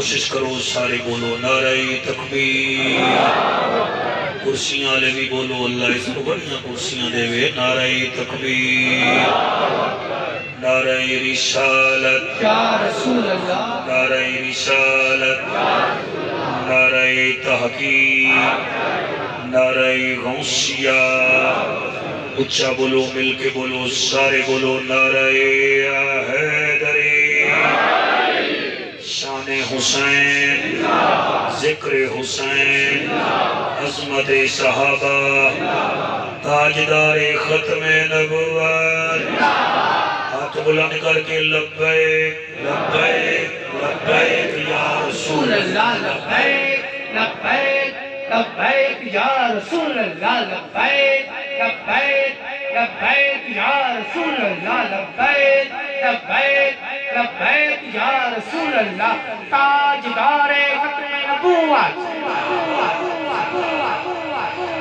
کوشش کرو سارے بولو نعرہ تکبیر. کرسیاں لے بھی بولو اللہ اس کو بڑیاں کرسیاں دے وے. نعرہ تکبیر، نعرہ رسالت یا رسول اللہ، نعرہ رسالت، نعرہ تحقیق، نعرہ غوثیہ. اچھا بولو، مل کے بولو، سارے بولو نعرہ حیدری. شان حسین، ذکر حسین، عظمت صحابہ، تاجدار ختم نبوت. ہاتھ بلند کر کے لبیک لبیک لبیک یا رسول اللہ. لبیک لبیک لبیک یا رسول اللہ، لبیک لبیک لبیک یا رسول اللہ، لبیک لبیک لبیک یا رسول اللہ. تاجدار ختم نبوت.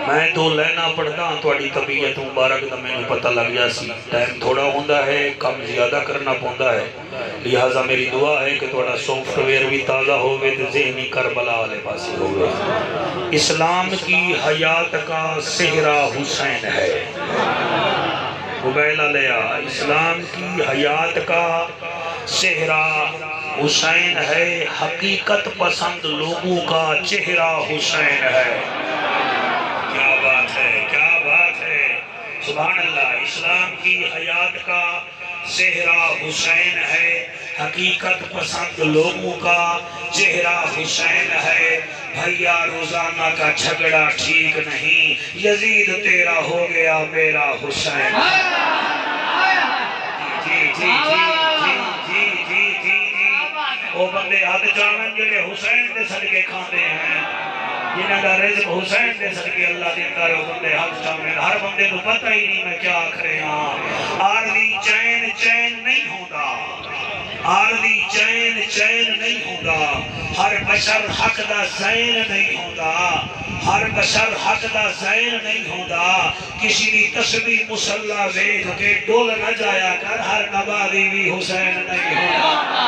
میں دو لینا پڑھتا ہوں توڑی طبیعت مبارک دا میں نے پتہ لگ جا سی. ٹائم تھوڑا ہوندہ ہے، کم زیادہ کرنا پوندا ہے، لہٰذا میری دعا ہے کہ توڑا سافٹ ویئر بھی تازہ ہوئے تو ذہنی کربلا والے پاسی ہوئے. اسلام کی حیات کا صحرا حسین ہے. قبیلہ لیا، اسلام کی حیات کا صحرا حسین ہے. حقیقت پسند لوگوں کا چہرہ حسین ہے. کیا بات ہے، کیا بات ہے، سبحان اللہ. اسلام کی حیات کا صحرا حسین ہے. حقیقت پسند لوگوں کا چہرہ حسین ہے. بھیا روزانہ کا جھگڑا ٹھیک نہیں، یزید تیرا ہو گیا میرا حسین. جی جی جی جی جی جی جی جی. وہ بندے ہاتھ چاہن جڑے حسین دے صدقے کھاندے ہیں، جنہاں دا رزق حسین دے صدقے اللہ دیتا ہے. وہ بندے ہاتھ چاہن. ہر بندے کو پتہ ہی نہیں میں کیا آکھ رہے ہاں. عارضی چین چین نہیں ہوتا، عارضی چین چین نہیں ہوتا. ہر بشر حق دا زین نہیں ہوتا، ہر بشر حق دا زین نہیں ہوتا. کسی بھی تسبیح مسلح ویکھ کے ڈول نہ جایا کر، ہر نبادی بھی حسین نہیں ہوتا.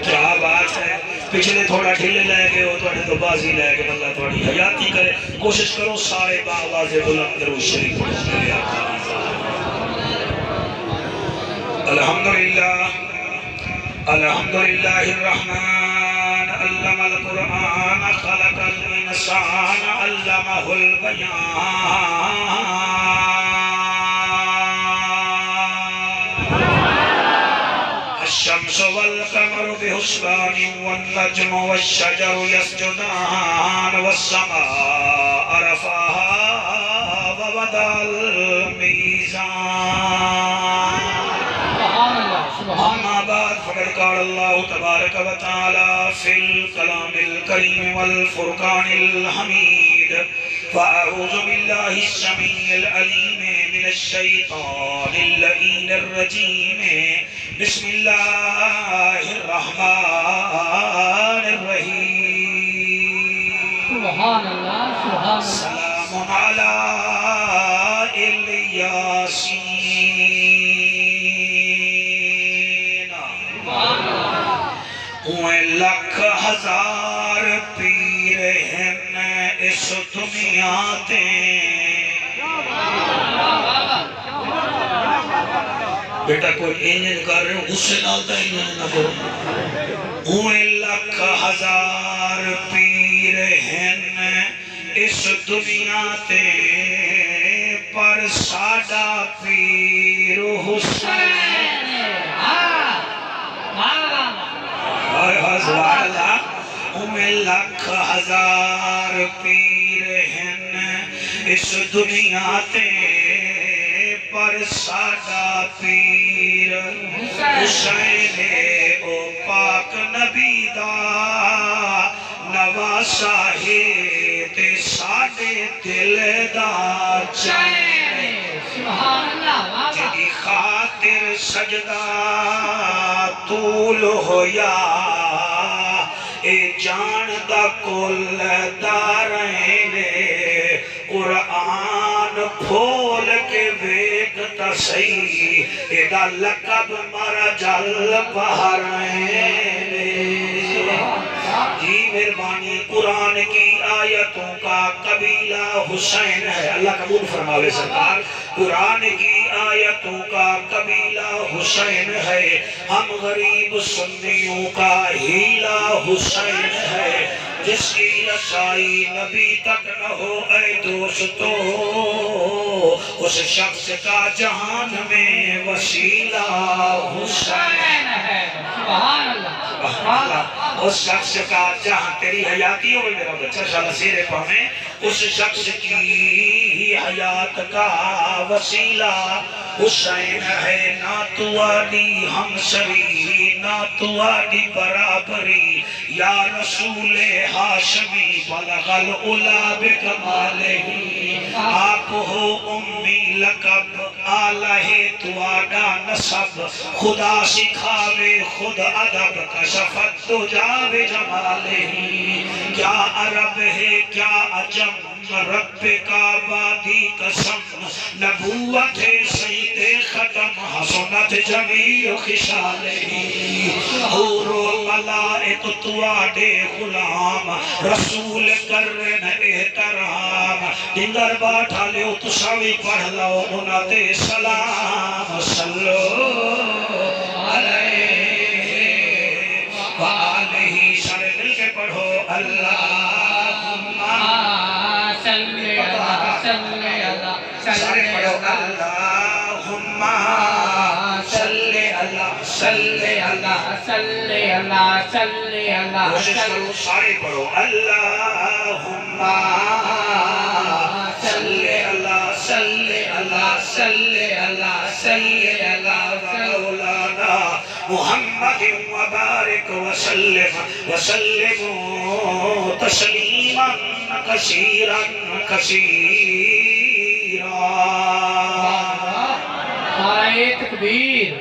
کیا بات ہے. پچھلے تھوڑا ڈھلے لے کے وہ توڑے تو بازی لے کے اللہ توڑی حیاتی کرے. کوشش کرو سارے باواز بلند درود شریف پڑھنے آقا. الحمدللہ الحمدللہ الرحمن علم القرآن خلق الانسان علمہ البیان. الشمس والقمر بحسبان والنجم والشجر يسجدان والسماء رفعها ووضع الميزان. أما بعد فقد قال الله تبارك وتعالى في الكلام الكريم والفرقان الحميد: فأعوذ بالله السميع العليم من الشيطان اللعين الرجيم. بسم الله الرحمن الرحيم. سبحان اللہ، سبحان اللہ. سلام على الیاسین. اوہ لکھ ہزار پیر ہیں اس دنیا تے. بیٹا کوئی انجن کر رہے ہو غصے نالتا انجن نہ کرو. اوہ لکھ ہزار پیر ہیں اس دنیا تے، پر ساڈا پیر حسین. سبحان اللہ. اوہ لکھ ہزار پیر ہیں اس دنیا تے، پر ساڈا پیر حسین. او پاک نبی دا نواسا ہے تے ساڈے دل دا چین. جدی خاطر سجدہ طول ہویا، اے جان دا کل دارین. قرآن پھول کے ویکتا صحیح ایدا لقب مارا جل بہرین جی مہربانی قرآن کی آیتوں کا قبیلہ حسین ہے اللہ قبول فرماوے سرکار قرآن کی آیتوں کا قبیلہ حسین ہے ہم غریب سنیوں کا ہیلا حسین ہے جس کی رسائی نبی تک نہ ہو اے دوستو اس شخص کا جہان میں وسیلہ حسین ہے سبحان اللہ اس شخص کا جہاں تیری حیاتی ہوئی میرا بچہ شاہ سیرے پڑھیں اس شخص کی حیات کا وسیلہ حسین ہے نہ تو آدی ہمسری نہ تو آدی برابری یا رسول ہاشمی بلغ العلا بکمالہی آپ ہو امی لقب آلہ تو آڈا نصب خدا سکھاوے خود ادب کشفت تو جاوے جمالہی کیا عرب ہے کیا عجم رب کا بادی قسم نبوت ہے سید ختم حسنت جمیع خشالہی حور و ملائک تواڈے غلام رسول کرن احترام دنگر باٹھا لیو تساوی پڑھ لو انہاں سلام صلو علیہ وآلہ سارے مل کے پڑھو اللہم سارے پڑھو اللہم صلی اللہ صلی اللہ صلی اللہ صلی اللہ کوشش کرو سارے پڑھو اللہم صلی اللہ صلی اللہ صلی اللہ صلی اللہ مولانا محمد وبارک وسلم وسلم تسلیما کثیرا کثیرا نعرہ تکبیر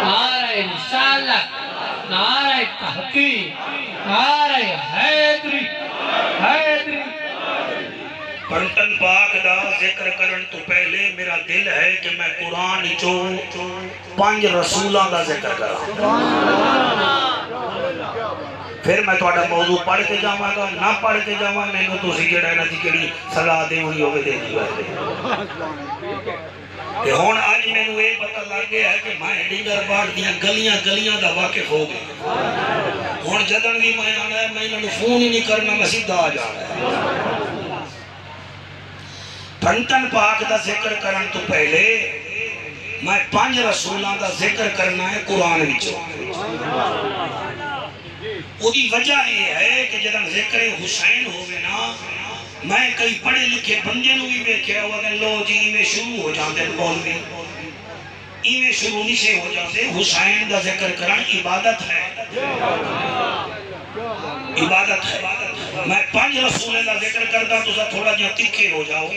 نعرہ رسالت نعرہ تحقیق نعرہ حیدری حیدری پنٹن پاک دا ذکر کرن تو پہلے میرا دل ہے کہ میں قرآن چو 5 رسولاں دا ذکر کرا پھر میں توڑا موضوع پڑھ کے جاواں گا نہ پڑھ کے جاواں میں نے تو جڑا ہے نا جی کیڑی سزا دے ہوئی ہوے دے دی کہ ہن اج مینوں یہ پتہ لگ گیا ہے کہ میں ڈنگر باڑ دیاں گلیاں گلیاں دا واقف ہو گیا ہن جدن بھی میں آنا ہے میں انہاں نوں فون ہی نہیں کرنا میں سیدھا آ جانا ہے پنٹن پاک دا ذکر کرن تو پہلے میں 5 رسولاں دا ذکر کرنا ہے قرآن وچوں اودی وجہ یہ ہے کہ جدن ذکر حسین ہوئے نا میں کئی پڑھے لکھے بندے نو بھی ویکھیا ہوا کہ لو جی میں شروع ہو جاندے مولوی ایویں شروع نہیں سے ہو جاندے حسین دا ذکر کرن عبادت ہے عبادت ہے میں 5 رسول دا ذکر کردا تو تھوڑا جہا تکھے ہو جاؤ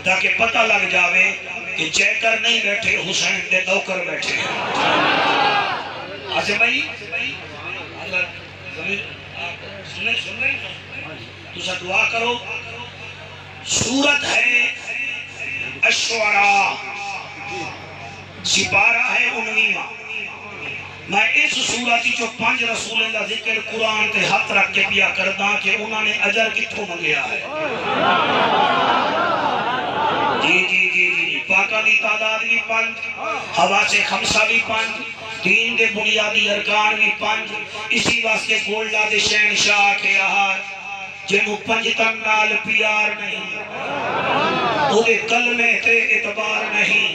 تاکہ پتہ لگ جاوے کہ چیکر نہیں بیٹھے حسین دے نوکر بیٹھے آسے بھائی سن رہے تو دعا کرو سورت ہے الشعراء سپارہ ہے 19واں میں اس سورتی جو 5 رسولیں دا ذکر قرآن کے ہاتھ رکھ کے پیا کردا کہ انہوں نے اجر کتھوں منگیا ہے جی پاکہ دی تعداد بھی 5 حواس خمسہ بھی 5 دین دے بنیادی ارکان بھی 5 اسی واسطے گولڈا دے شہنشاہ کے آہار جنہوں 5 تن نال پیار نہیں وہ دے کلمے تے اعتبار نہیں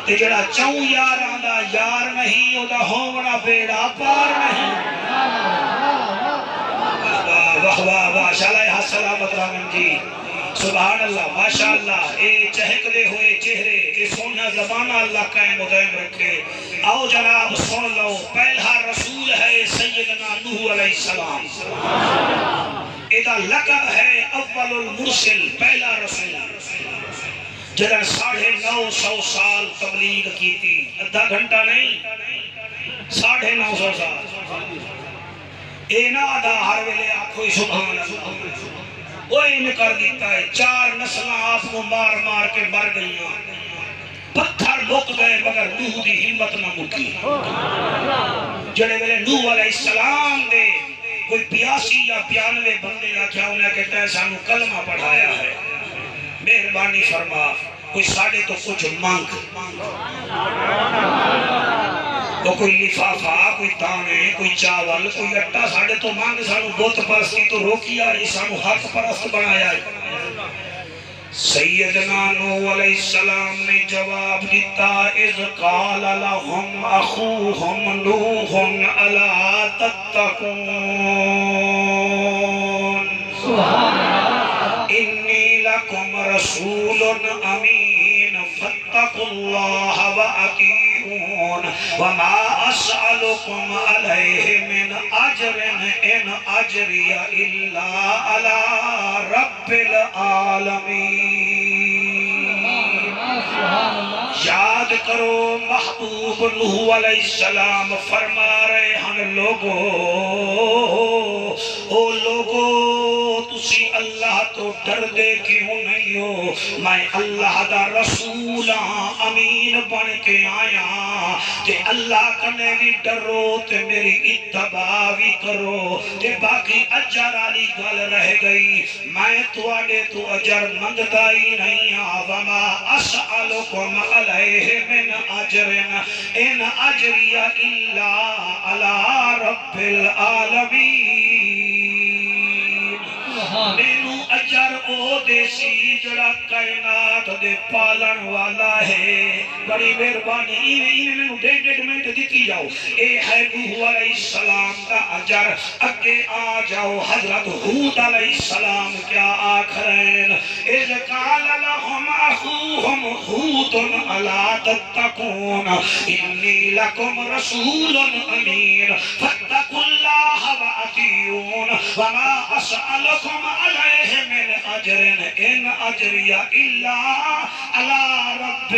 تے جڑا چوں یار آندا یار نہیں او دا ہونا بیڑا پار نہیں واہ واہ واہ شاءاللہ سلامت رحمن جی سبحان اللہ ماشاءاللہ اے چہک دے ہوئے چہرے اے سونا زبانہ اللہ قائم و دائم رکھے آؤ جناب سن لو پہلا رسول ہے سیدنا نوح علیہ السلام ایدہ لقب ہے اول المرسل پہلا رسول جدن 950 سال تبلیغ کی تھی آدھا گھنٹہ نہیں 950 سال اے نا آدھا ہر ویلے آنکھوئی سبحان اللہ وہ ان کر دیتا ہے 4 نسلیں آپ کو مار مار کے مر گئی پتھر مک گئے مگر نوح دی ہمت نہ مکی جڑے ویلے نوح علیہ السلام دے کوئی 82 یا 92 بندے آکھیا انہیں کہتا ہے سانو کلمہ پڑھایا ہے مہربانی فرما کوئی ساڑھے تو کچھ مانگ تو کوئی لفافہ کوئی دانے کوئی چاول کوئی اٹا ساڑھے تو مانگ سانو بت پرستی تو روکی آئی سانو حق پرست بنایا ہے سیدنا نوح علیہ السلام نے جواب دیتا اذ قال لهم اخوهم نوح الا تتقون انی لکم رسول امین فاتقوا اللہ وأطیعون وما اسألکم علیہ من اجر ان اجری الا علی رب العالمین یاد کرو محبوب نوح علیہ السلام فرما رہے ہیں لوگو او لوگو تسی اللہ تو ڈر دے کیوں نہیں ہو میں اللہ دا رسول امین بن کے آیا کہ اللہ کنے بھی ڈرو تے میری اتباع بھی کرو تے باقی اجر والی گل رہ گئی میں تواڈے تو اجر منگدا ہی نہیں ہاں وما اسألکم علیہ من اجر ان اجری الا علی رب العالمین مینو اجر او دیسی جڑا کائنات دے پالن والا ہے بڑی مہربانی ایویں مینو 1.5 منٹ دیتی جاؤ اے ہے نوح علیہ السلام دا اجر اگے آ جاؤ حضرت ہود علیہ السلام کیا آخرین اذ قال لهم اخوهم ہود الا تتقون انی لکم رسول امین فاتقوا اللہ وأطیعون وما اسألکم علیہ من اجر ان اجری الا علی رب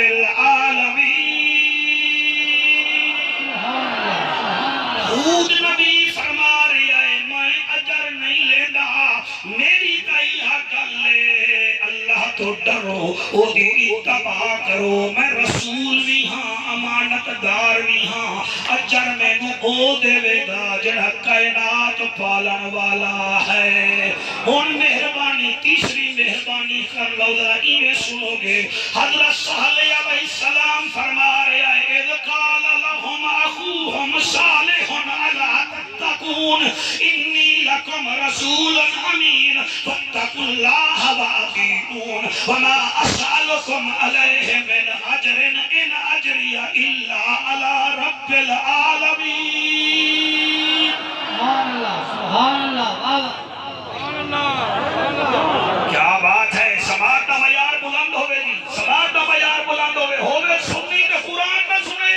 العالمین ہود نبی فرما رہا ہے میں اجر نہیں لینا میری تائیہ گلے اللہ تو ڈرو او دی اتباع کرو میں رسول بھی ہاں امانت دار بھی ہاں اجر میں نو او دے گا جڑا کائنات پالن والا ہے ہن مہربانی تیسری مہربانی کر لو ذرا ایویں سنو گے حضرت صالح علیہ السلام فرما رہا ہے اذ قال لهم اخوهم صالح الا تتقون انی لکم رسول امین فاتقوا اللہ وأطیعون وما اسألکم علیہ من اجر ان اجری الا علی رب العالمین سبحان اللہ کیا بات ہے سماعت دا معیار بلند ہوئے جی سماعت دا معیار بلند ہوئے سنی تے قرآن نہ سنے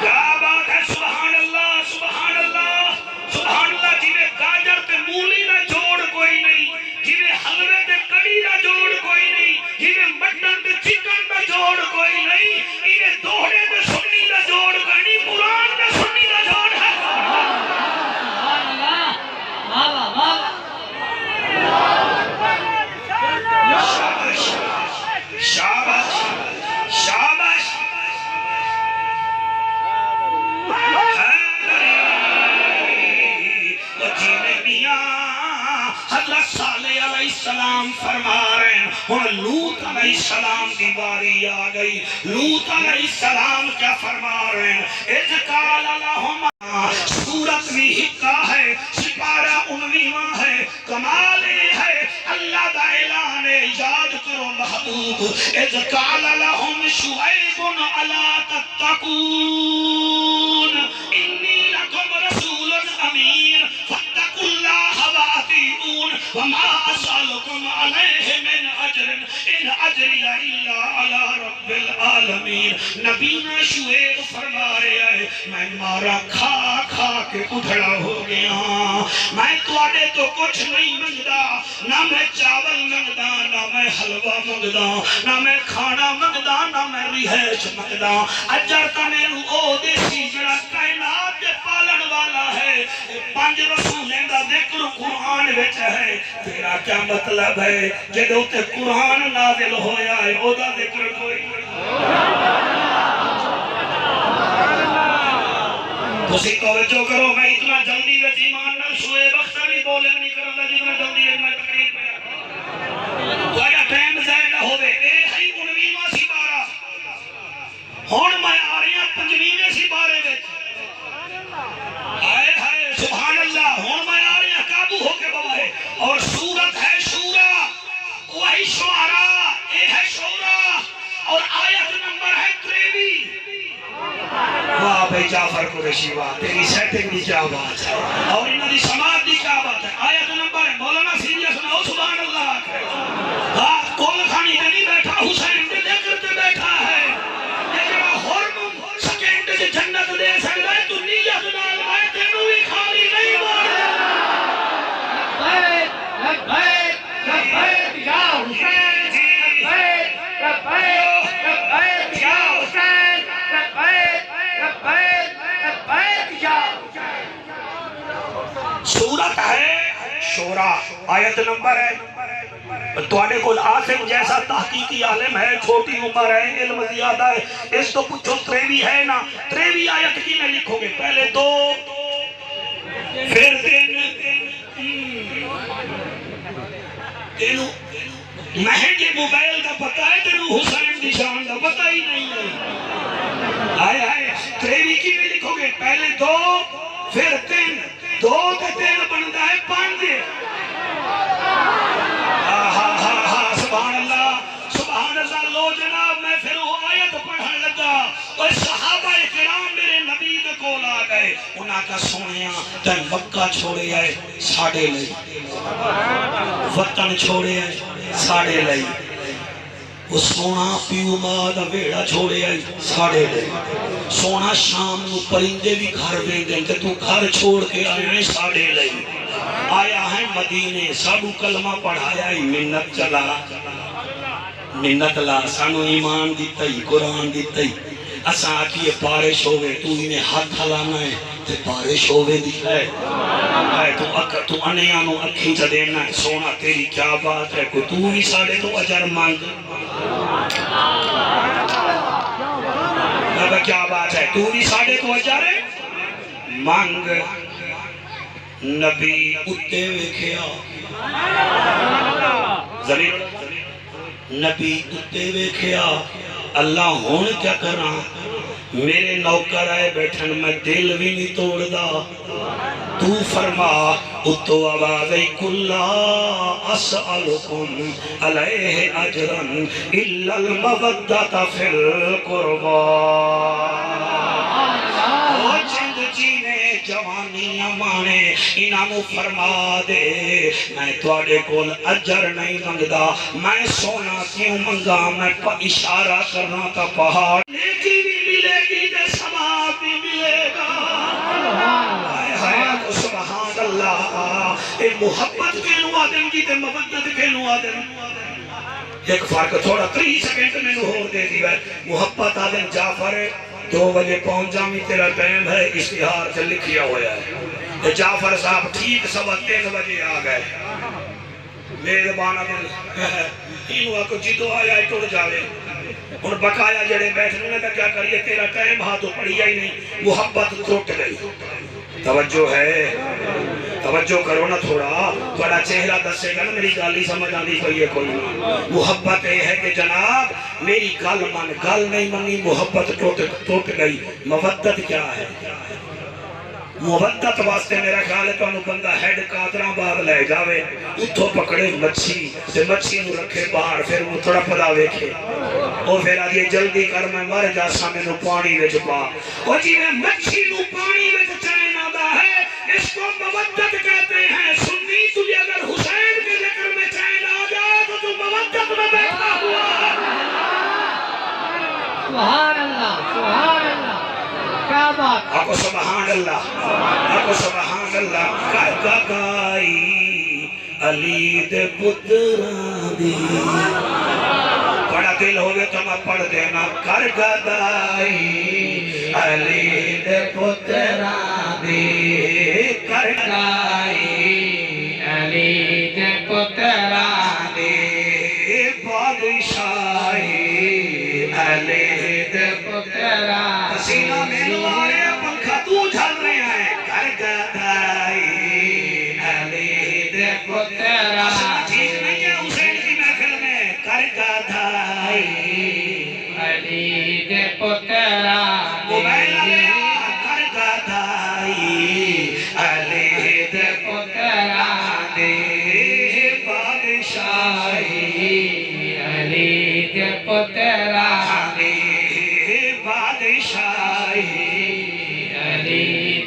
کیا بات ہے سبحان اللہ سبحان اللہ سبحان اللہ جیوے گاجر تے مولی نہ جوڑ کوئی نہیں جیوے حلوے تے کڑی نہ جوڑ کوئی نہیں جیوے مٹن تے چکن نہ جوڑ کوئی نہیں ایوے دوہڑے تے سنی نہ جوڑ کوئی نہیں قرآن تے سنی نہ جوڑ ہے شاباش شاباش حضرت صالح علیہ السلام فرما رہے ہیں اور لوط علیہ السلام دی باری آ گئی لوط علیہ السلام کیا فرما رہے ہیں اذ قال لهم سورت بھی حکا ہے سپارہ 19واں ہے کمال ہے اللہ دا اعلان ہے یاد کرو محبوب اذ قال لهم شعیب الا تتقون انی لکم رسول امین فاتقوا اللہ وأطیعون وما اسألکم علیہ من اجر ان اجری الا علی رب العالمین نبینا شعیب فرما رہے ہیں میں مارا کھا کھا کے ادھڑا ہو گیا میں تواڈے تو کچھ نہیں منگدا نہ میں چاول منگدا نہ میں حلوہ منگدا نہ میں کھانا منگدا نہ میں رہائش منگدا اجر تا مینوں او دیسی جڑا کائنات دے پالن والا ہے 5 رسولیں دا ذکر قرآن وچ ہے تیرا کیا مطلب ہے جدوں تے قرآن نازل ہویا ہے او دا ذکر کوئی تسی توجہ کرو میں اتنا جلدی وچ ایمان نال شعیب اختر بھی بولے نہیں کردا جتنا جلدی وچ میں تقریر پہ تہاڈا ٹائم ضائع نہ ہوے اے ہے 19واں سپارہ ہن میں آ رہی ہاں 5ویں سپارے وچ ہائے ہائے سبحان اللہ ہن میں آ رہی ہاں قابو ہو کے بابا ہے اور سورت ہے شورا وہی شعراء اے ہے شورا اور آیت نمبر ہے 23 واہ بھائی جعفر قریشی واہ تیری سیٹنگ بھی کیا بات ہے اور انہوں نے سماعت بھی کیا بات ہے آیت نمبر ہے مولانا سیریہ سناؤ سبحان اللہ ہاں کول خانی تے نہیں بیٹھا حسین دے ذکر تے بیٹھا ہے یہ جڑا ہرم سیکنڈ تے جنت دے سکدا ہے تو نیت نال میں تینوں بھی خالی نہیں مارے لبیک لبیک یا حسین لبیک لبیک لبیک یا حسین لبیک لبیک لبیک یا سورت ہے شورا آیت نمبر ہے تواڈے کول عاصم جیسا تحقیقی عالم ہے چھوٹی عمر ہے علم زیادہ ہے اس تو پوچھو 23 ہے نا 23 آیت کی میں لکھو گے پہلے 2 پھر 3 تینوں مہنگے موبائل کا پتہ ہے تینوں حسین دی شان کا پتہ ہی نہیں ہے آئے آئے 23 کی میں لکھو گے پہلے 2 پھر 3 2 تے 3 بنتا ہے 5 سبحان اللہ لو جناب میں پھر وہ آیت پڑھن لگا اور صحابہ کرام میرے نبی دے کول آ گئے انہاں کا سنیا تے مکہ چھوڑے آئے ساڑے لئی وطن چھوڑے آئے ساڑے لئی وہ سونا پیو ماں دا ویڑا چھوڑے آئی ساڑے لئی سونا شام نو پرندے بھی گھر ویندے تے تو گھر چھوڑ کے آیا ہے ساڑے لئی آیا ہے مدینے سابو کلمہ پڑھایا ہی منت چلا منت لا سانو ایمان دیتا ہی قرآن دیتا ہی اساں آکیے بارش ہوئے تو انہیں ہاتھ ہلانا ہے تے بارش ہوئے دیتا ہے تو انیانو اکھی چا دینا ہے سونا تیری کیا بات ہے کوئی تو بھی ساڑے تو اجر مانگ اب کیا بات ہے تو بھی ساڑے تو اجر مانگ نبی اتے ویکھیا زمین نبی اتے ویکھیا اللہ ہون کیا کرا میرے نوکر آئے بیٹھن میں دل بھی نہیں توڑ دا تو فرما اتو آوازی کلا اسألکم علیہ اجرن الا المودت فی القربان او چند جینے جوانی امانے انہوں فرما دے میں توڑے کول اجر نہیں منگدا میں سونا کیوں منگا میں اشارہ کرنا تا پہاڑ نیکی بھی ملے گی تے ثواب بھی ملے گا سبحان اللہ اے محبت کینو آدم کی تے مودت کینو آدم ایک فرق تھوڑا 30 سیکنڈ میں ہور دے دی ہے محبت آدم جعفر 2 بجے پہنچ جامی تیرا ٹائم ہے اشتہار سے لکھیا ہویا ہے جعفر صاحب ٹھیک 3:15 بجے آ گئے میرے بانا دل انہوں آکو جیتو آیا ہے ٹوڑ جاوے ان بقایا جڑے بیٹھنے لگا کیا کریے تیرا ٹائم ہاتھوں پڑھیا ہی نہیں محبت ٹوٹ گئی توجہ ہے توجہ کرو نا تھوڑا تھوڑا چہرہ دسے گا نا میری گالی سمجھ آنی پہیے کوئی محبت یہ ہے کہ جناب میری گل من گل نہیں منی محبت ٹوٹ گئی مودت کیا ہے مودت واسطے میرا خیال ہے تو انہوں بندہ ہیڈ قادران بعد لے جاوے اتھو پکڑے مچھی تے مچھی نو رکھے باہر پھر وہ تھوڑا پدا ویکھے اور پھر آدھے جلدی کر میں مر جا سامنے نو پانی وچ پا اور جی میں مچھی نو پانی وچ چین آدھا ہے اس کو مودت کہتے ہیں سنی تجھے اگر حسین کے ذکر میں چین آ جائے تو تو مودت میں بیٹھا ہوا سبحان اللہ سبحان اللہ کیا بات آکو سبحان اللہ گائی علی دے پتران دی بڑا دل ہوگے تو میں پڑھ دینا کر گائی علی دے پتران دی کر گائی علی دے پتران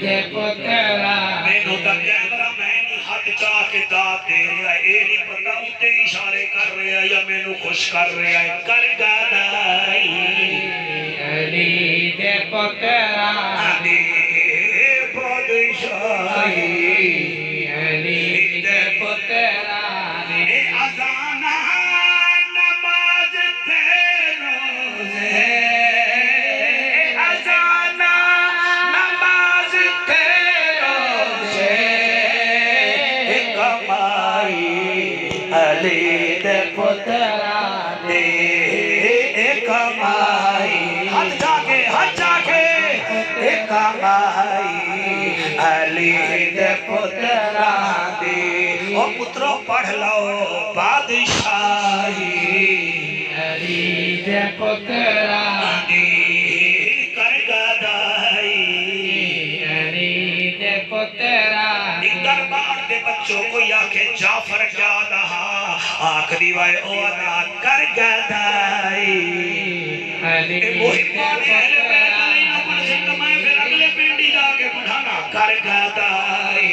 دے پترا مینوں تا کیمرہ مین ہاتھ چاہ کے داد دے رہا ہے اے نہیں پتا اتے اشارے کر رہا ہے یا مینوں خوش کر رہا ہے کر گدائی علی دے پترا علی بادشاہی علی دے پترا اے اذان نماز تے روزے اے اذان نماز تے روزے اے کمائی علی دے پترا دے اے کمائی ہاتھ جا کے اے کمائی علی دے پترا دے او پترو پڑھ لو بادشاہی علی دے پترا دے کر گدائی علی دے پترا دربار دے بچوں کو یا کہ جعفر کیا دہا آخری وائے او ادا کر گدائی علی اے وہی پانے اہل بیت علی نہ پڑھ سکتا میں پھر اگلے پینڈی جا کے پڑھانا کر گدائی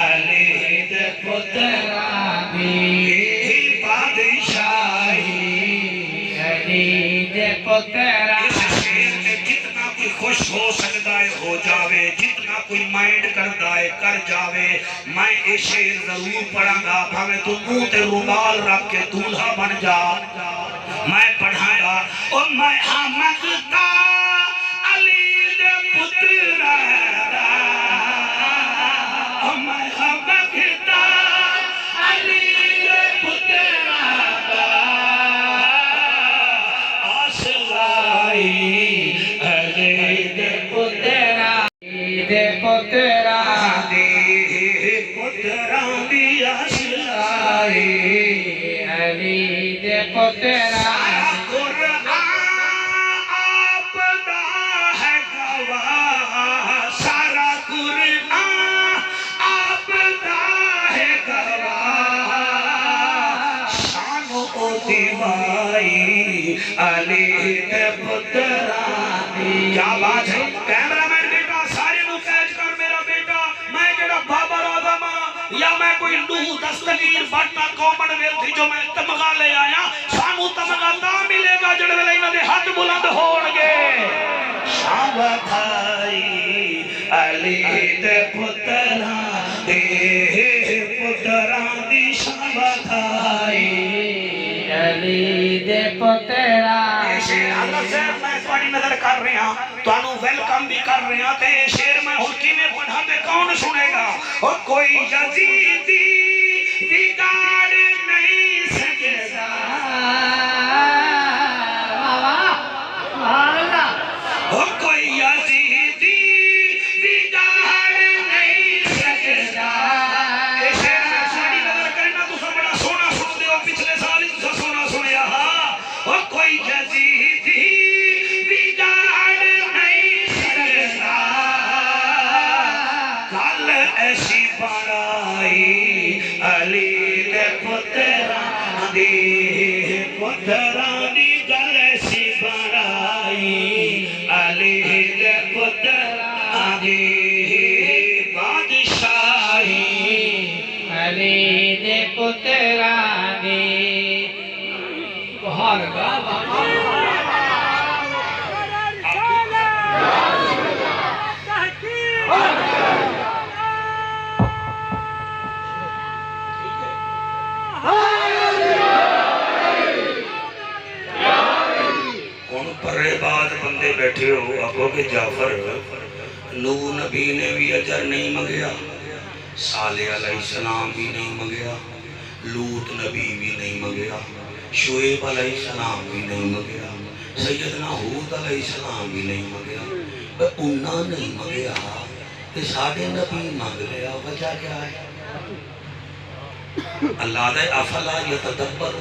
علی دے پترا بادشاہی علی دے پترا اس شیر میں جتنا کوئی خوش ہو سکتا ہے ہو جاوے جتنا کوئی مائنڈ کرتا ہے کر جاوے میں یہ شیر ضرور پڑھا گا بھاوے تو منہ تے رومال رکھ کے دولہا بن جا میں پڑھا گا اور میں آمد تا علی دے پترا دا اور میں آمد تا علی دے پترا دا آسلائی علی دے پترا علی دے پترا دے پترا دی آسلائی علی دے پترا قرآن آپ دا ہے گواہ سارا قرآن آپ دا ہے گواہ شان و دیوائی علی دے پترا کیا بات ہے کیمرہ مین بیٹا سارے نو کیچ کر میرا بیٹا میں جڑا بابر آدم یا میں کوئی لوح دستگیر بٹا کامن ویل تھی جو میں تمغہ لے آیا سانو تمغہ تا ملے گا جڑے ویلے انہاں دے ہاتھ بلند ہون گے شابتائی علی دے پترا دے پترا دی شابتائی علی دے پترا شیر حضرت صاحب میں تھوڑی نظر کر رہے ہیں تو انہوں ویلکم بھی کر رہے ہیں تے شیر میں ہلکی میں پڑھا تے کون سنے گا اور کوئی یزیدی بگاڑ نہیں سکتا اور کوئی یزیدی بگاڑ نہیں سکتا اے شیر میں تھوڑی نظر کرنا تو سب بڑا سونا سن دے ہو پچھلے سال ہی تو سونا سنیا ہاں اور کوئی یزیدی بگاڑ نہیں سکتا کل ایسی بڑائی علی دے پترا دی گل ایسی بڑائی علی دے پترا دی بادشاہی علی دے پترا دی بہار گا پرے بعد بندے بیٹھے ہو آگو کہ جعفر نو نبی نے بھی اجر نہیں منگیا صالح علیہ السلام بھی نہیں منگیا لوط نبی بھی نہیں منگیا شعیب علیہ السلام بھی نہیں منگیا سیدنا ہود علیہ السلام بھی نہیں منگیا انہاں نہیں منگیا کہ ساڑھے نبی مانگ لیا وجہ کیا ہے اللہ دے افلا یتدبر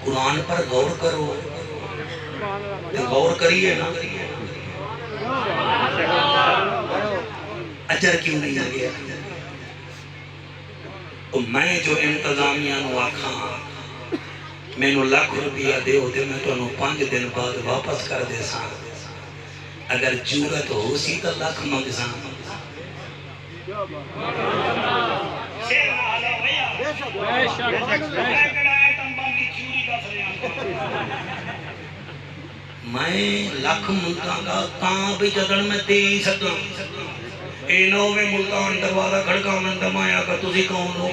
قرآن پر غور کرو غور کریے نا اجر کیوں نہیں آ گیا میں جو انتظامیہ نو آکھاں میں نو لاکھ روپیہ دے ہو دے میں تو انہوں 5 دن بعد واپس کر دے ساں اگر جورت ہو سی تو لکھ منگساں میں لکھ منگاں گا کان بھی جدن میں دے ہی سکاں اے نوے ملتان دروازہ کھڑکا میں دمایا کہ تسی کون ہو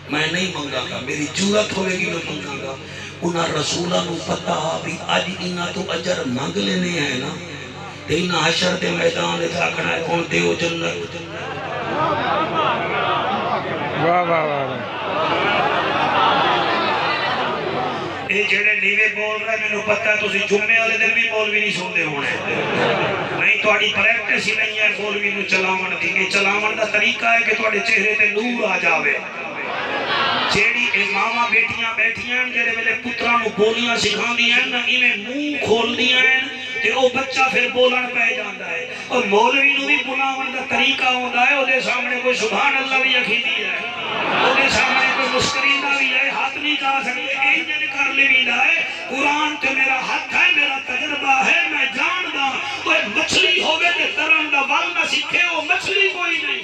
میں نہیں منگاں گا میری جورت ہوئے گی میں منگاں گا انہاں رسولہ نو پتہ بھی آج انہاں تو اجر مانگ لینے ہیں نا انہاں حشر دے میدان دے آکھنا ہے کون دیو جنت واہ واہ واہ اے جڑے نیوے بول رہے میں نو پتہ ہے تسی جمعے والے دن بھی مولوی نہیں سوندے ہونے نہیں تواڈی پریکٹس ہی نہیں ہے مولوی نو چلاون دی اے چلاون دا طریقہ ہے کہ تواڈے چہرے تے نور آ جاوے جیڑی اماماں بیٹیاں بیٹھیاں جڑے ویلے پتراں نو بولیاں سکھاندیاں نا ایویں منہ کھولدیاں ہیں تے او بچہ پھر بولن پہ جاندا ہے اور مولوی نو بھی بلاون دا طریقہ ہوندا ہے او دے سامنے کوئی سبحان اللہ بھی آکھیندی ہے او دے سامنے کوئی مسکریندا بھی ہے ہاتھ نہیں جا سکتے انج کر لیویندا ہے قرآن تے میرا ہاتھ ہے میرا تجربہ ہے میں جاندا کوئی مچھلی ہوے تے ترن دا ول نہ سکھے او مچھلی کوئی نہیں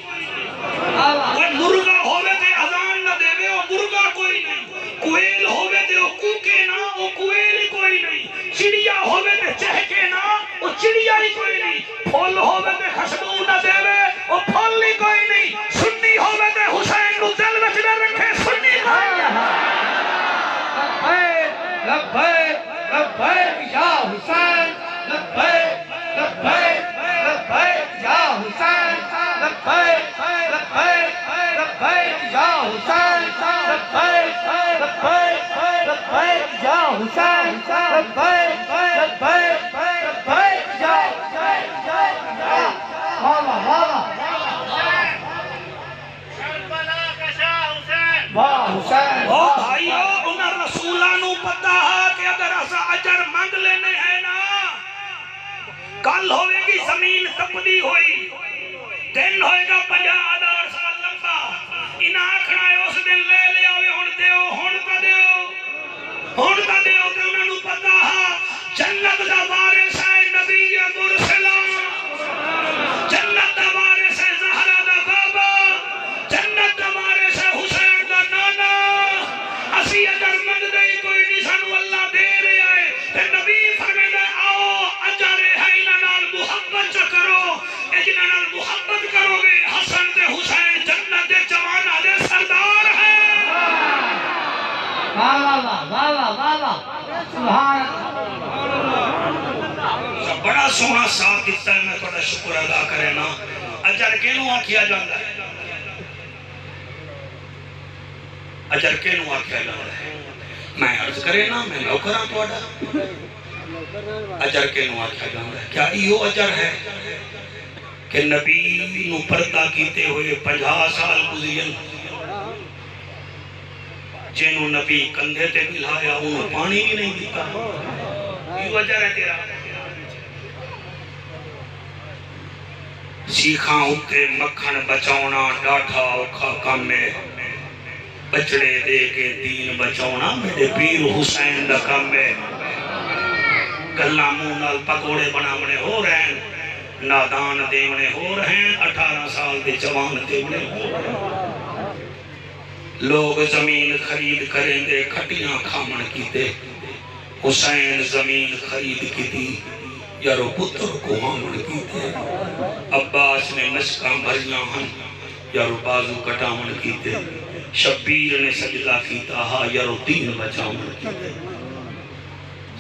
کوئی مرغا ہوے تے اذان نہ دے او مرغا کوئی نہیں کوئل ہوے تے او کوکے نہ او کوئل کوئی نہیں چڑیا ہوے تے چہکے نہ او چڑیا ہی کوئی نہیں پھول ہوے تے خوشبو نہ دے او پھول ہی کوئی نہیں سنی ہوے تے حسین نو دل وچ نہ رکھے سنی کوئی نہیں لبیک لبیک یا حسین لبیک لبیک لبیک یا حسین لبیک لبیک لبیک یا حسین لبیک لبیک لبیک یا حسین لبیک لبیک لبیک یا حسین واہ واہ واہ حسین او بھائیو انہاں رسولاں نو پتہ ہے کہ اگر اسا اجر مانگ لینے ہیں نا کل ہوئے گی زمین تپدی ہوئی دن ہوئے گا 50,000 سال لمبا انہاں آکھنا ہے اس دن لے لے آوے ہن دیو ہن تا دیو تے انہاں نو پتہ ہے جنت دا وارث ہے نبی مرسلا جنت دا وارث ہے زہرا دا بابا جنت دا وارث ہے حسین دا نانا اسی اجر منگ دے کوئی نہیں سانو اللہ دے رہا ہے تے نبی فرمائے آؤ اجر ہے انہاں نال محبت کرو انہاں نال محبت کرو گے حسن تے حسین جنت دے جواناں دے سردار ہیں واہ واہ واہ واہ واہ سبحان بڑا سونا ساتھ دیتا ہے میں تھوڑا شکر ادا کرے نا اجر کینوں آکھیا جاندا ہے اجر کینوں آکھیا جاندا ہے میں عرض کرے نا میں نوکراں تواڈا اجر کینوں آکھیا جاندا ہے کیا ایو اجر ہے کہ نبی نو پردہ کیتے ہوئے 50 سال گزرین جنوں نبی کندھے تے بلایا انہوں پانی بھی نہیں دیتا ایو اجر ہے تیرا سیکھاں اتے مکھن بچاؤنا ڈاٹھا اوکھا کام میں بچڑے دے کے دین بچاؤنا میرے پیر حسین دا کام میں گلہ منہ نال پکوڑے بناونے ہو رہے ہیں نادان دیونے ہو رہے ہیں 18 سال دے جوان دیونے ہو رہے ہیں لوگ زمین خرید کریں دے کھٹیاں کھامن کیتے حسین زمین خرید کی تھی یارو پتر کو ہامن کیتے عباس نے مشکاں بھریاں ہن یارو بازو کٹامن کیتے شبیر نے سجدہ کیتا ہا یارو دین بچاؤن کیتے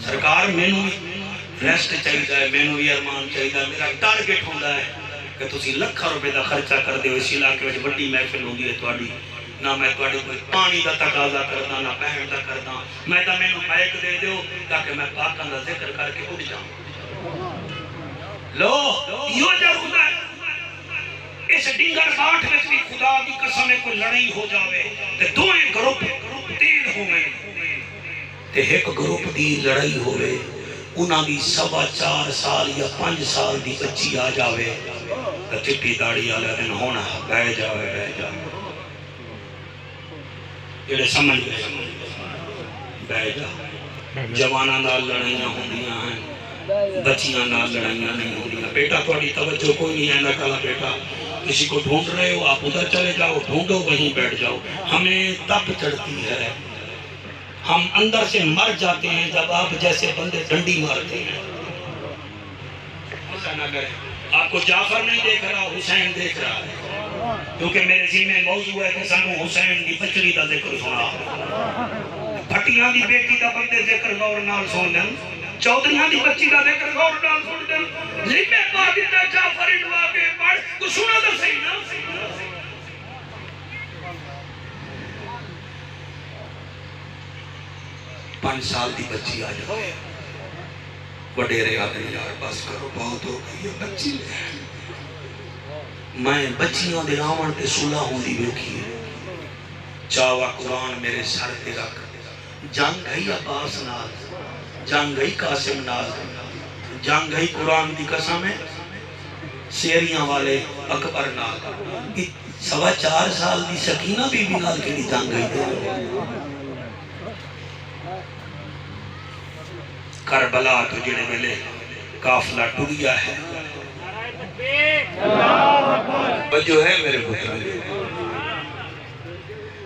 سرکار میں نو ریسٹ چاہیدہ ہے میں نو بھی ارمان چاہیدہ ہے میرا ٹارگٹ ہوندہ ہے کہ تسی لکھا روپے دا خرچہ کر دے اس علاقے وچ بڑی محفل ہوندی ہے تواڈی نہ میں تواڈے کوئی پانی دا تقاضا کردا نہ پہن دا کردا میں تا مینوں مائک دے دیو تاکہ میں پاکاں دا ذکر کر کے اٹھ جاؤں لو یہ اجر ہوتا ہے اس ڈنگر باٹھ میں بھی خدا کی قسم میں کوئی لڑائی ہو جاوے تے دوئیں گروپ تیر ہوئے تے ایک گروپ دی لڑائی ہوئے انہاں دی 4.25 سال یا 5 سال دی بچی آ جاوے تے چٹی داڑھی والا دن ہونا بہ جاوے جڑے سمجھ گئے بہ جا جواناں نال لڑائیاں ہوندیاں ہیں بچیاں نال لڑائیاں نہیں ہو رہی. بیٹا تھوڑی توجہ کوئی نہیں ہے. اللہ تعالیٰ بیٹا کسی کو ڈھونڈ رہے ہو آپ ادھر چلے جاؤ, ڈھونڈو وہیں بیٹھ جاؤ. ہمیں تب چڑھتی ہے, ہم اندر سے مر جاتے ہیں جب آپ جیسے بندے ڈنڈی مارتے ہیں. ایسا نہ کریں. آپ کو جعفر نہیں دیکھ رہا, حسین دیکھ رہا ہے, کیونکہ میرے ذمہ موضوع ہے کہ سانو حسین کی بچڑی کا ذکر سنا. بھٹیاں دی بیٹی دا بندے ذکر غور نال سن دین, چودھریاں دی بچی دا ذکر غور نال سن دین. ذمہ پا دیتا جعفر انوا کے پڑھ تو سنا تو صحیح نا. 5 سال دی بچی آ جائے, وڈیرے آتے ہیں یار بس کرو بہت ہو گئی ہے بچی لے. میں بچیاں دے آون تے صلح ہوندی ویکھی ہے. چاوا قرآن میرے سر تے رکھ, جنگ گئی عباس نال, جنگ گئی قاسم نال, جنگ گئی قرآن دی قسم ہے سیریاں والے اکبر نال. 4.25 سال دی سکینہ بی بی نال کیڑی جنگ گئی دے. کربلا تو جڑے ویلے قافلہ ٹریا ہے بجو ہے میرے پتر.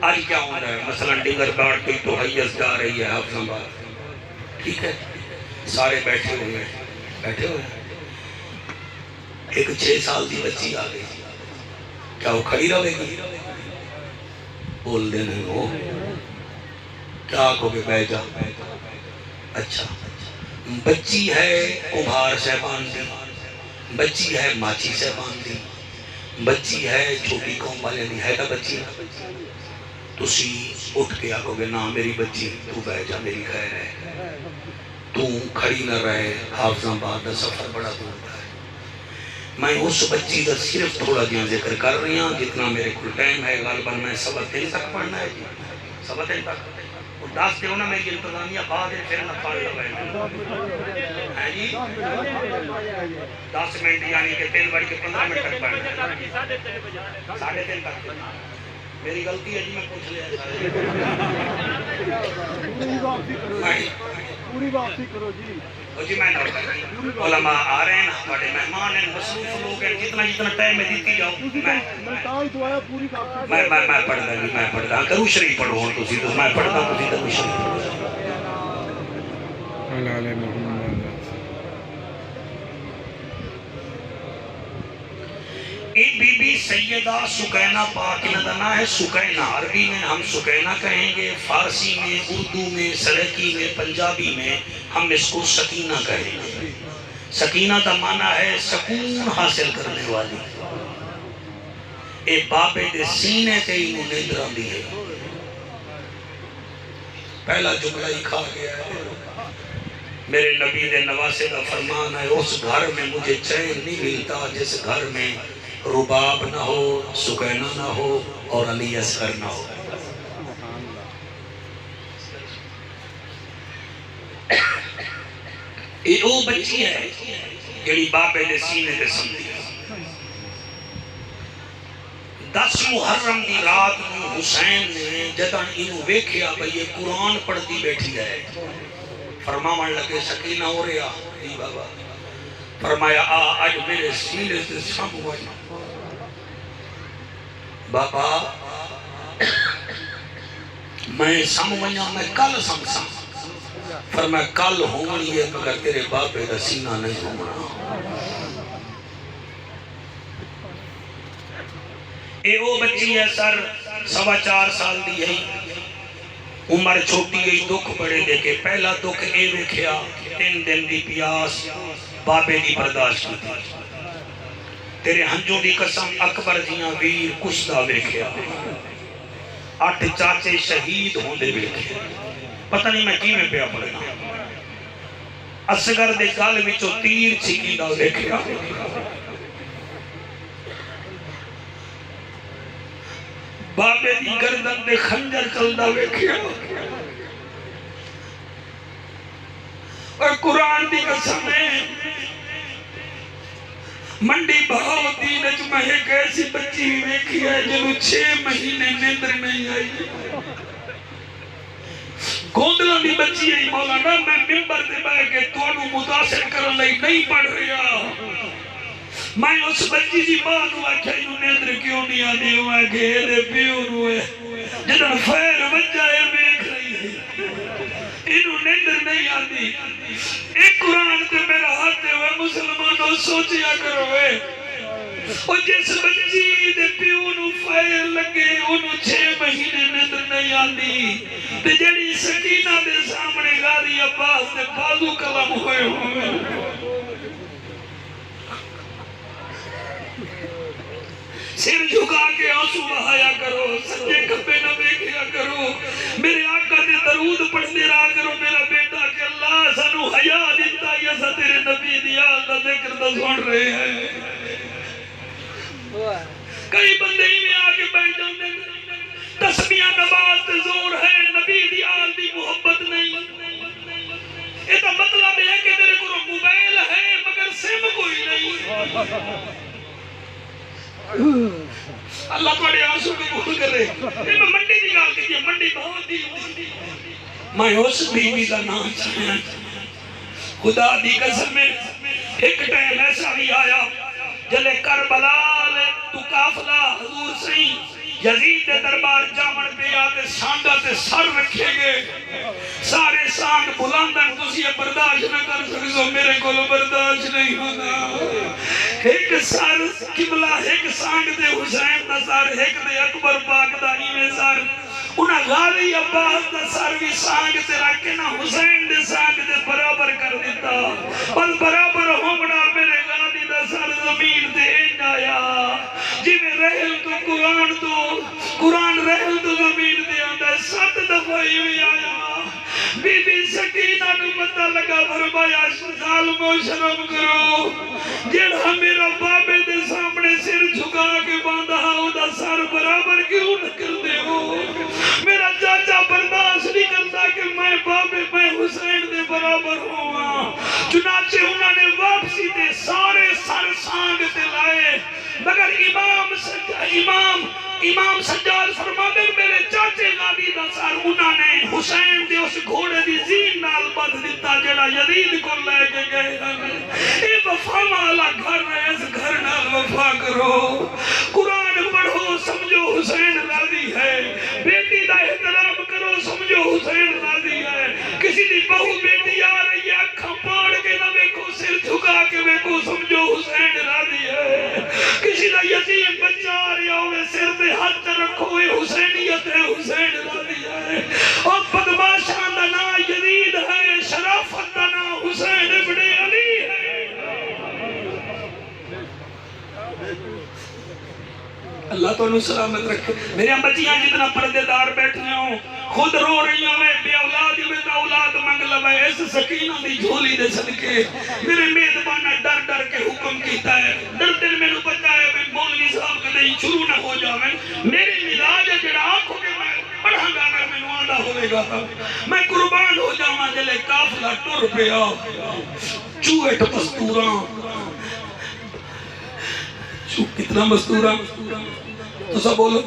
آج کیا ہو رہا ہے مثلا ڈنگر باڑ کوئی تو حیث جا رہی ہے حافظ آباد, ٹھیک ہے سارے بیٹھے ہوئے ہیں. ایک 6 سال دی بچی آ گئی, کیا وہ کھڑی رہے گی؟ بول دے نہیں ہو کیا کہو گے بہ جا. اچھا بچی ہے کمبھار صاحبان دی, بچی ہے ماچی صاحبان دی, بچی ہے چھوٹی قوم والے دی, ہے نا بچی. تسی اٹھ کے آگو گے نا میری بچی تو بہ جا میری خیر ہے, تو کھڑی نہ رہے. حافظ آباد دا سفر بڑا دور ہے. میں اس بچی دا صرف تھوڑا جہاں ذکر کر رہی ہوں جتنا میرے کل ٹائم ہے. غالباً میں سبق 3 تک پڑھنا ہے جی, سبق 3 تک. 10 دیو نا میں یہ انتظامیہ بعد ہے پھر نہ پڑھ لگا ہے جی. 10 منٹ یعنی کہ 3 بڑھ کے 15 منٹ تک پڑھنا ہے. 3:30 تک میری غلطی ہے جی, میں پوچھ لیا. پوری واپسی کرو جی. جی میں علماء آ رہے ہیں, ہمارے مہمان ہیں, مصروف لوگ ہیں, جتنا ٹائم ہے دیتی جاؤ. میں پڑھتا جی, میں پڑھتا کرو شریف پڑھو ہوں تسی تو میں پڑھتا تسی کرو شریف. ایک بی بی سیدہ سکینہ پاک ندنا ہے. سکینہ عربی میں ہم سکینہ کہیں گے, فارسی میں, اردو میں, سرکی میں, پنجابی میں ہم اس کو سکینہ کہیں گے. سکینہ کا معنی ہے سکون حاصل کرنے والی. اے بابے دے سینے تے ہی نیندر آندی ہے. پہلا جملہ ہی کھا گیا ہے. میرے نبی دے نواسے کا فرمان ہے, اس گھر میں مجھے چین نہیں ملتا جس گھر میں رباب نہ ہو, سکینہ نہ ہو اور علی اصغر نہ ہو. یہ وہ بچی ہے جڑی باپے دے سینے دے سمجھی. 10 محرم دی رات میں حسین نے جدن انہوں ویکھیا بھئی یہ قرآن پڑھتی بیٹھی ہے, فرماون لگے سکینہ ہو رہا جی بابا. فرمایا آج میرے سینے سے سم ہوئی بابا, میں سم ہوئی میں کل سم سم. فرمایا کل ہونی ہے مگر تیرے باپے کا سینہ نہیں ہونا. اے وہ بچی ہے سر 4.25 سال دی ہے, عمر چھوٹی گئی, دکھ بڑے دیکھے. پہلا دکھ اے ویکھیا 3 دن دی پیاس بابے دی برداشت کی. تیرے ہنجوں دی قسم اکبر جیاں ویر کشدہ ویکھیا, 8 چاچے شہید ہوندے ویکھے. پتہ نہیں میں کی میں پیا پڑھنا. اصغر دے گل وچوں تیر چھکیندہ ویکھیا. بابے دی گردن دے خنجر چلدا ویکھیا. اور قرآن دی قسم ہے منڈی بہاؤدین وچ میں ایک ایسی بچی ویکھی ہے جنوں 6 مہینے نیندر نہیں آئی. گوندلوں دی بچی ہے مولانا میں ممبر تے بیٹھ کے تانوں متاثر کرن لئی نہیں پڑھ رہا میں اس بچی دی ماں نو آکھیا اینوں نیندر کیوں نہیں آندی میں کہ دے پیو نو ہے جدن فیر وجہ ہے ویکھ رہی ہے اینوں نیندر نہیں آندی ایک قرآن تے میرا ہاتھ ہے مسلمانوں سوچیا کرو ہے اور جس بچی دے پیو نو فائر لگے انہوں 6 مہینے نیندر نہیں آندی تے جڑی سکینہ دے سامنے غازی عباس دے بازو قلم ہوئے سر جھکا کے آنسو بہایا کرو سجے کھبے نہ دیکھیا کرو میرے آقا دے درود پڑھتے رہا کرو میرا بیٹا کہ اللہ سانو حیا دیتا یا سا تیرے نبی دی آل دا ذکر دا سن رہے ہیں کئی بندے ہی میں آگے بیٹھ جاندے تسمیہ نماز تے زور ہے نبی دی آل دی محبت نہیں یہ تو مطلب ہے کہ تیرے کو موبائل ہے مگر سم کوئی نہیں اللہ تھوڑے آنسو کو قبول کرے میں منڈی دی گال کی ہے منڈی بہت دی میں اس بیوی دا نام چاہیاں خدا دی قسم میں ایک ٹائم ایسا بھی آیا جلے کربلا لے تو قافلہ حضور سہی یزید دے دربار جامن پہ آتے سانگا تے سر رکھے گئے سارے سانگ بلاندن تسی یہ برداشت نہ کر سکو میرے کو برداشت نہیں ہونا ایک سر قبلہ ایک سانگ دے حسین دا سر ایک دے اکبر پاک دا ایمیں سر انہاں غازی عباس دا سر بھی سانگ تے رکھے نہ حسین دے سانگ دے برابر کر دیتا اور برابر ہومنا میرے غازی دا سر زمین دے انج آیا جی میں رحل تو قرآن رحل تو زمین دے آندہ 7 دفعہ ہی بھی آیا بی بی سکینہ نو پتہ لگا فرمایا ظالم و شرم کرو جڑا میرا بابے دے سامنے سر جھکا کے باندھا ہو دا سر برابر کیوں نہ کر دے ہو میرا چاچا برداشت نہیں کرتا کہ میں بابے میں حسین دے برابر ہوا چنانچہ انہوں نے واپسی دے سارے سر سانگ تے لائے مگر امام سجاد فرماتے میرے چاچے غازی دا سر انہوں نے حسین دے اس گھوڑے دی زین نال بدھ دیتا جڑا یزید کو لے کے گئے اے وفا والا گھر ہے اس گھر نال وفا کرو قرآن پڑھو سمجھو حسین راضی ہے بیٹی دا احترام کرو سمجھو حسین راضی ہے کسی دی بہو بیٹی آ رہی ہے اکھاں پاڑ کے نہ دیکھو سر جھکا کے دیکھو سمجھو حسین راضی ہے کسی دا یتیم بچہ آ رہی ہوئے سر تے ہاتھ رکھو اے حسینیت ہے حسین راضی ہے اور بدماشان دا نا یزید ہے شرافت دا نا حسین ابن علی ہے اللہ تو انہوں سلامت رکھے میرے بچیاں جتنا پردے دار بیٹھے ہوں خود رو رہی ہوں میں بے اولادی میں تا اولاد منگ لوا ایس سکینہ دی جھولی دے صدقے میرے میدبانہ ڈر ڈر کے حکم کیتا ہے ڈر دل میں نو پتا ہے میں مولوی صاحب کدے شروع نہ ہو جاویں میرے ملاج جڑا آنکھوں کے میں پڑھاں گا اگر میں نواندہ ہوئے گا میں قربان ہو جاواں جلے قافلہ ٹر پیا چوہٹ مستوراں کتنا مستورہ تو سب بولو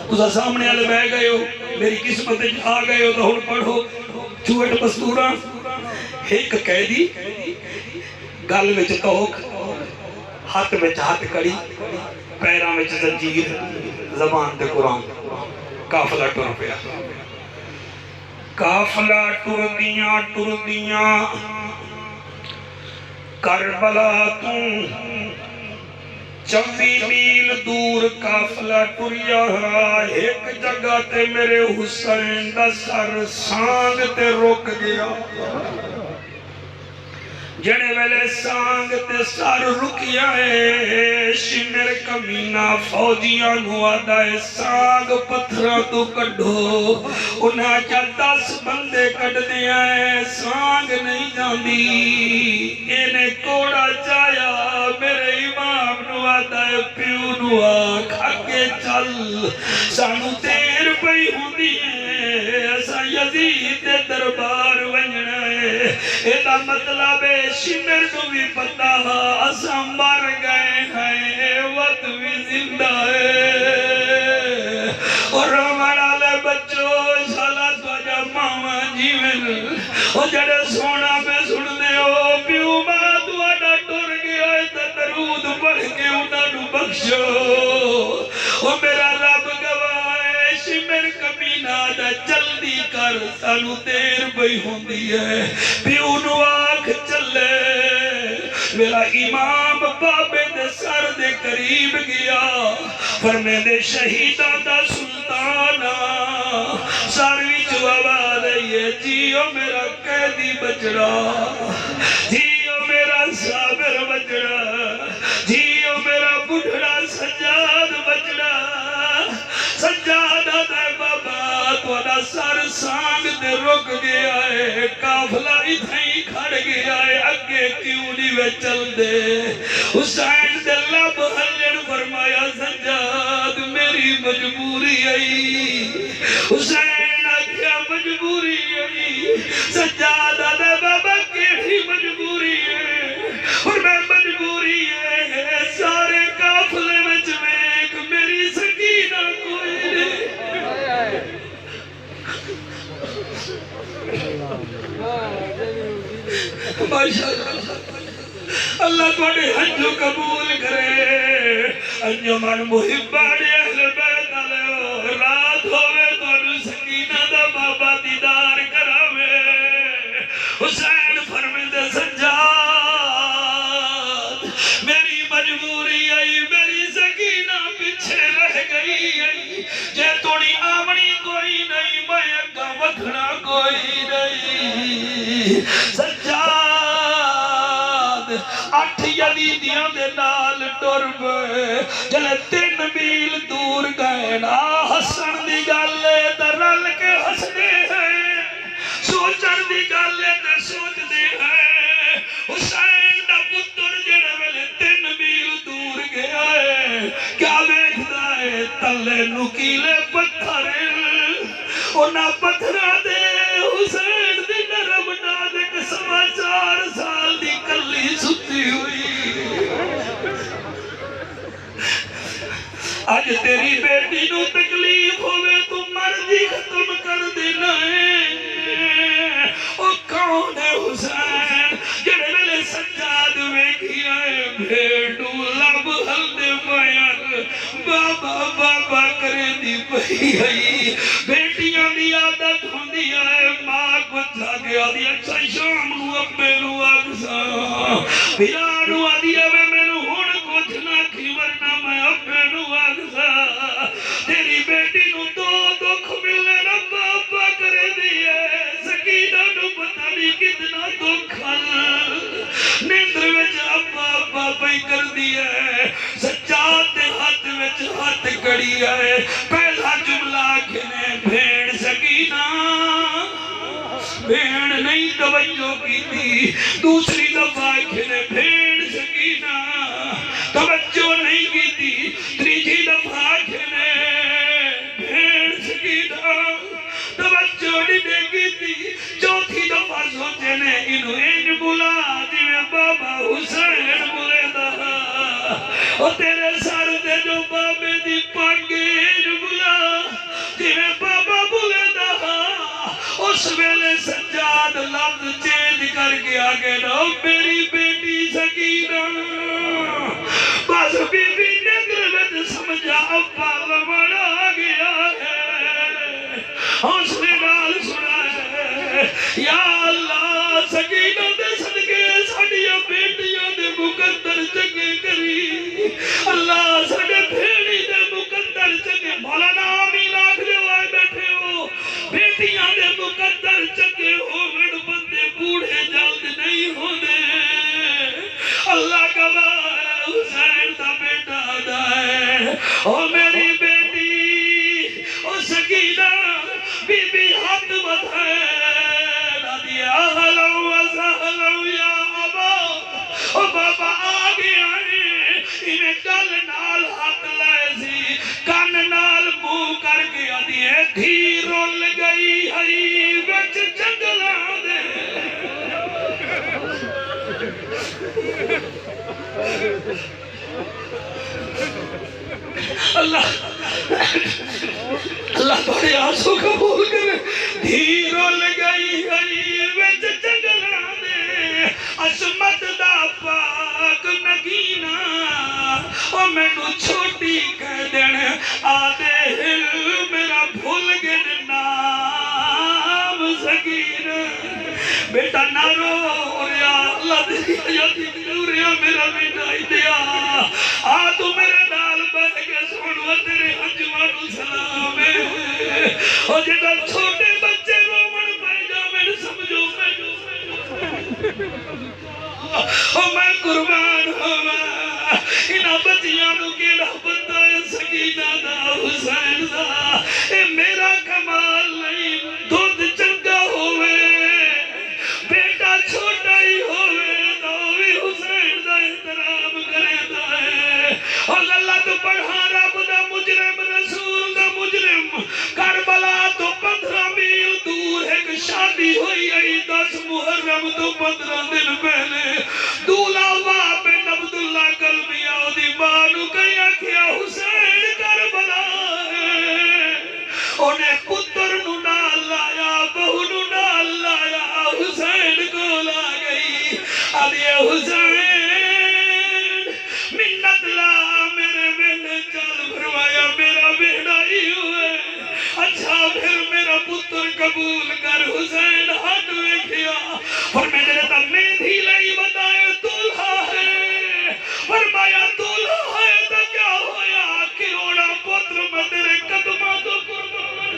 تو سب سامنے آلے بہ گئے ہو میری قسمت آ گئے ہو تو ہن پڑھو چوہٹ مستورہ ایک قیدی گل وچ توک ہاتھ وچ ہاتھ کڑی پیراں وچ زنجیر زبان تے قرآن قافلہ ٹر پیا قافلہ ٹردیاں کربلا توں 24 میل دور قافلہ ٹریا ایک جگہ تے میرے حسین دا سر سانگ تے رک گیا جڑے ویلے سانگ تے سر رکیا ہے شمر کمینہ فوجیاں نو آدھا ہے سانگ پتھرہ تو کڈھو انہاں چا 10 بندے کڈ دیا ہے سانگ نہیں جاندی انہیں کوڑا چایا میرے امام نو آدھا ہے پیو نو آکھا کے چل سانو تیر پئی ہوندی ہے ایسا یزید دربار ونجنا ہے ایدہ مطلب ہے شمر کو بھی پتا اسا مر گئے ہیں وقت بھی زندہ ہے اور ہمارا لے بچوں شالا تو جا ماما جی جڑے سونا پہ سن دے ہو پیو ماں تواڈا ٹر گیا ہے تے درود پڑھ کے انہاں نوں بخشو او میرا رب گواہ ہے شمر کمینہ دا جلدی کر سانو دیر پئی ہوندی ہے پیو نوں آکھ چلے میرا امام بابے دے سر دے قریب گیا فرمے دے شہیدہ دا سلطانہ سر وچ آواز آئی ہے جیو میرا قیدی بچڑا جیو میرا صابر بچڑا جیو میرا بڑھڑا سجاد بچڑا سجادہ دے بابا تھوڑا سر سانگ دے رک گیا ہے قافلہ اتھائی کھڑ گیا ہے اگے کیوں نہیں وے چل دے حسین دے لب ہلن فرمایا سجاد میری مجبوری آئی حسین آکھیا مجبوری آئی سجادہ دے بابا کیڑی مجبوری ہے اور میں مجبوری ہے سارے قافلے میں چویک میری سکینہ کوئی نہیں ماشاءاللہ اللہ تواڈے حج قبول کرے انجمن محبان اہل بیت علیہ رات ہوئے تواڈو سکینہ دا بابا دیدار کراوے حسین فرمیندے سجاد میری مجبوری آئی میری سکینہ پیچھے رہ گئی آئی جے توڑی آمنی کوئی نہیں میں اگا وکھنا کوئی نہیں سجاد 8 یزیدیاں دے نال ٹر پئے جلے 3 میل دور گئے نا ہسن دی گل تے رل کے ہسدے ہیں سوچن دی گل تے سوچدے ہیں حسین دا پتر جڑے ویلے 3 میل دور گیا ہے کیا ویکھدا ہے تلے نکیلے پتھر انہاں پتھراں دے حسین دی نرم نازک 4.25 سال دی کلی ستی ہوئی آج تیری بیٹی نو تکلیف ہوئے تو مرضی ختم کر دینا ہے او کون ہے حسین جڑے ویلے سجاد ویکھیا ہے بھیڑو لب ہلدے پیاں بابا بابا کرے دی پئی ہے بیٹیاں دی عادت ہوندی ہے ماں کو جاگے آدھی اچھا شام نو ابے نو آکساں بھیرا نو آدھی ابے مینوں ہن کچھ نہ کھی ورنہ میں ابے نو آکساں تیری بیٹی نو 2 دکھ ملے نا بابا کرے دی ہے سکینہ نو پتہ نہیں کتنا دکھ نیندر وچ ابا ابا پئی کر دی ہے سجاد دے ہاتھ وچ ہاتھ کڑی ہے پہلا جملہ کھنے بھیڑ سکینہ بھیڑ نہیں توجہ کی تھی دوسری دفعہ کھنے بھیڑ سکینہ توجہ نہیں کی تھی تیسری دفعہ کھنے بھیڑ سکینہ توجہ نہیں کی تھی چوتھی دفعہ سوچے نے انہوں انج بلا جی میں بابا حسین بلے دا اور تیرے سر دے جو بابے دی پانگے انج بلا جی میں بابا بلے دا اس ویلے سجاد لفظ چینج کر کے آگے نو میری بیٹی سکینہ بس بی بی نگر میں سمجھا ابا لمڑا آگیا ہے حوصلے نال سنا ہے یا اللہ سکینہ دے صدقے ساڈیاں بیٹیاں دے مقدر چنگے کری اللہ ساڈے بھیڑی دے مقدر چنگے مولانا آمین آکھ دے آئے بیٹھے ہو بیٹیاں دے مقدر چنگے ہوویں بندے بوڑھے جلد نہیں ہوندے اللہ گواہ حسین دا بیٹا دا ہے او میری بیٹی او سکینہ بی بی ہاتھ بدھائے نادی اہلا و سہلا یا ابا او بابا آگے آئے انہیں گل نال ہاتھ لائے سی کان نال منہ کر کے آدھی ہے دھی رول گئی ہری وچ جنگلاں دے اللہ اللہ بڑے آنسو قبول کرے دھی رول گئی ہری وچ عصمت دا پاک نگینا او مینو چھوٹی کہہ دین آدھے ہل میرا بھول گن نام سکینہ بیٹا نہ رو ریا اللہ دیا میرا بیٹا ہی دیا تو میرے نال بہ کے سنو تیرے انجوانو سلام ہے اور جدہ چھوٹے بچے رومن پہ جا میں سمجھو میں قربان ہوا انہا بچیاں نو کیڑا بندہ ہے سکینہ دا حسین دا اے میرا کمال نہیں دودھ چنگا ہوئے بیٹا چھوٹا ہی ہوئے تو بھی حسین دا احترام کرے دا ہے اور اللہ تو پڑھا رب دا مجرم رسول دا مجرم کربلا تو 15 میل دور ایک شادی ہوئی آئی 10 محرم تو 15 دن پہلے دولا بن عبداللہ قلبی آدھی بانو کیا کیا حسین کربلا ہے انہیں پتر نو نال لایا بہو نو نال لایا حسین کو لا گئی آدھی حسین منت لا میرے بیٹے چل فرمایا میرا بیٹا ہی ہوئے اچھا پھر میرا پتر قبول کر حسین ہاتھ میں کیا اور میں نے تب مہندی لائی بتائے دولہا ہے فرمایا دولہا ہے تو کیا ہویا کروڑا پتر میں تیرے قدمہ تو قربان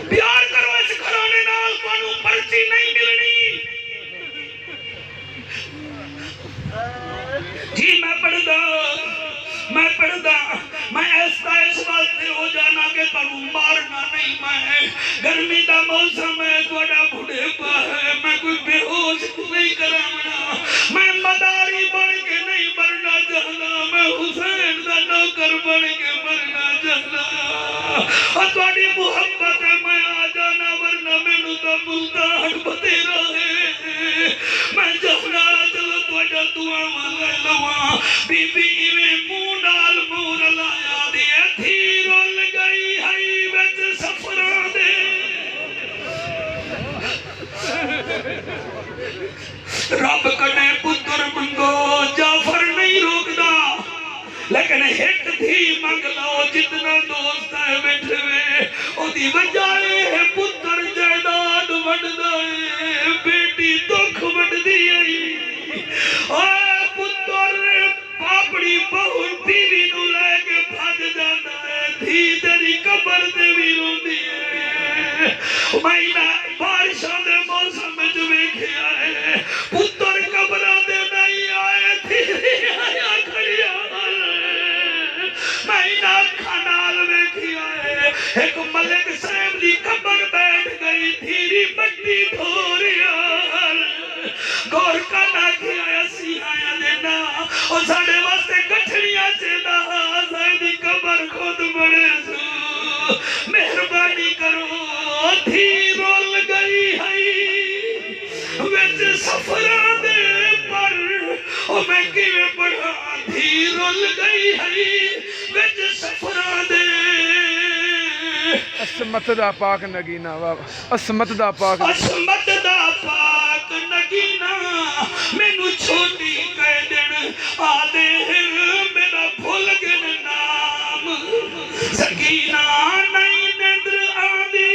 پیار کرو اس گھرانے نال پانو پرچی نہیں ملنی جی میں پڑھدا میں ایسا اس واسطے ہو جانا کہ تنو مارنا نہیں میں گرمی دا موسم ہے توڑا بھڑے پا ہے میں کوئی بے ہوش نہیں کرامنا میں مداری بن کے نہیں مرنا چاہنا میں حسین دا نوکر بن کے مرنا چاہنا اور توڑی محبت ہے میں آ جانا ورنہ میں نو تا ملتان بتیرا ہے میں جانا چلو توڑا دعا مالا لوا بی بی میں مونال مور لایا دیا تھی رول گئی ہائی ویچ سفرہ دے رب کنے پتر منگو جعفر نہیں روک دا لیکن ہٹ تھی منگ لو جتنا دوست ہے بیٹھے ہوئے او دی وجائے ہے پتر جائداد وڈ دائے بیٹی دکھ وڈ دیئی اے پتر پاپڑی بہن بیوی نو لے کے بھاگ جانا ہے دھی تیری قبر دے بھی رو دیئے مہینہ بارشاں دے موسم میں جو بیکھے آئے پتر قبران دے نہیں آئے دھی آیا کھڑی آئے مہینہ کھنال بیکھے آئے ایک ملک صاحب دی قبر بیٹھ گئی دھیری مٹی دھوری آئے گور کا نہ کیا ایسی آیا دینا اور ساڑھے واسطے کٹھڑیاں چیدہ آزائی قبر خود بڑے سو مہربانی کرو دھی رول گئی ہے ویچ سفران دے پر اور میں کیوے پڑھا دھی رول گئی ہے ویچ سفران دے عصمت دا پاک نگینا عصمت دا پاک نگینا مینو چھوٹی کہہ دین آدھے میرا بھول گن نام سکینہ نہیں ندر آدھی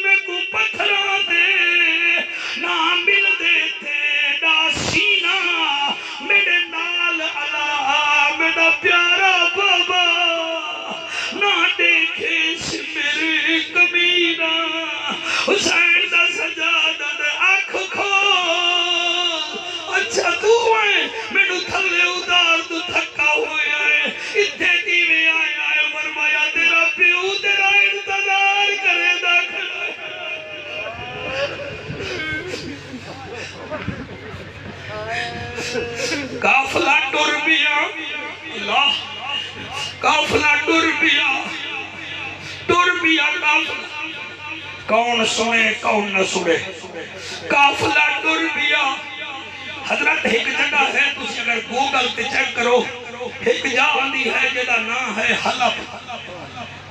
میں کو پتھرا دے نہ مل دے تیڑا سینہ میرے نال علا میرا پیارا بابا نہ دیکھے میرے کمینہ حسین دا سجادہ دے آنکھ کھول اچھا تو ہے مینو تھلے ادار تو تھکا ہوئے آئے اتھے دیوے آئے آئے فرمایا تیرا پیو تیرا انتظار کرے دا کھڑا کافلہ ٹر بیا اللہ کافلہ ٹر بیا کافلہ کون سنے کون نہ سنے کافلہ ٹر بیا حضرت ایک جگہ ہے تسی اگر گوگل تے چیک کرو ایک جگہ آندی ہے جدا نام ہے حلب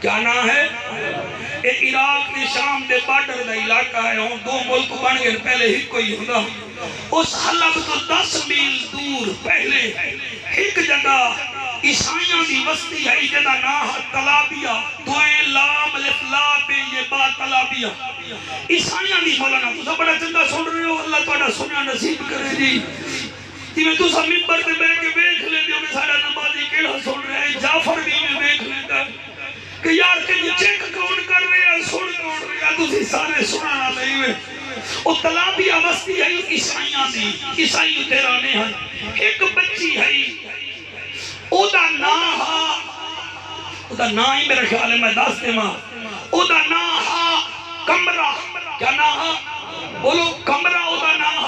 کیا نام ہے یہ عراق کے شام دے بارڈر دا علاقہ ہے ہوں دو ملک بن گئے پہلے ہی کوئی ہونا اس حلب تو 10 میل دور پہلے ایک جگہ عیسائیاں دی بستی ہے جدا نام ہے طلابیہ دوئے لام الف لا بے یہ با طلابیہ عیسائیاں دی مولانا تو بڑا چنگا سن رہے ہو اللہ تعالیٰ سنیا نصیب کرے جی جی میں تو سب ممبر تے بیٹھ کے دیکھ لے دیو کہ سارا نمازی کیڑا سن رہا ہے جعفر بھی میں دیکھ لیتا کہ یار تینوں چیک کون کر رہے ہیں سن کون رہے ہیں تسی سارے سننا نہیں ہوئے وہ طلابیہ بستی ہے عیسائیاں دی عیسائی تیرانے ہیں ایک بچی ہے او دا نام ہی میرا خیال ہے میں دس دے ماں او دا نام کمرہ کیا نام بولو کمرہ او دا نام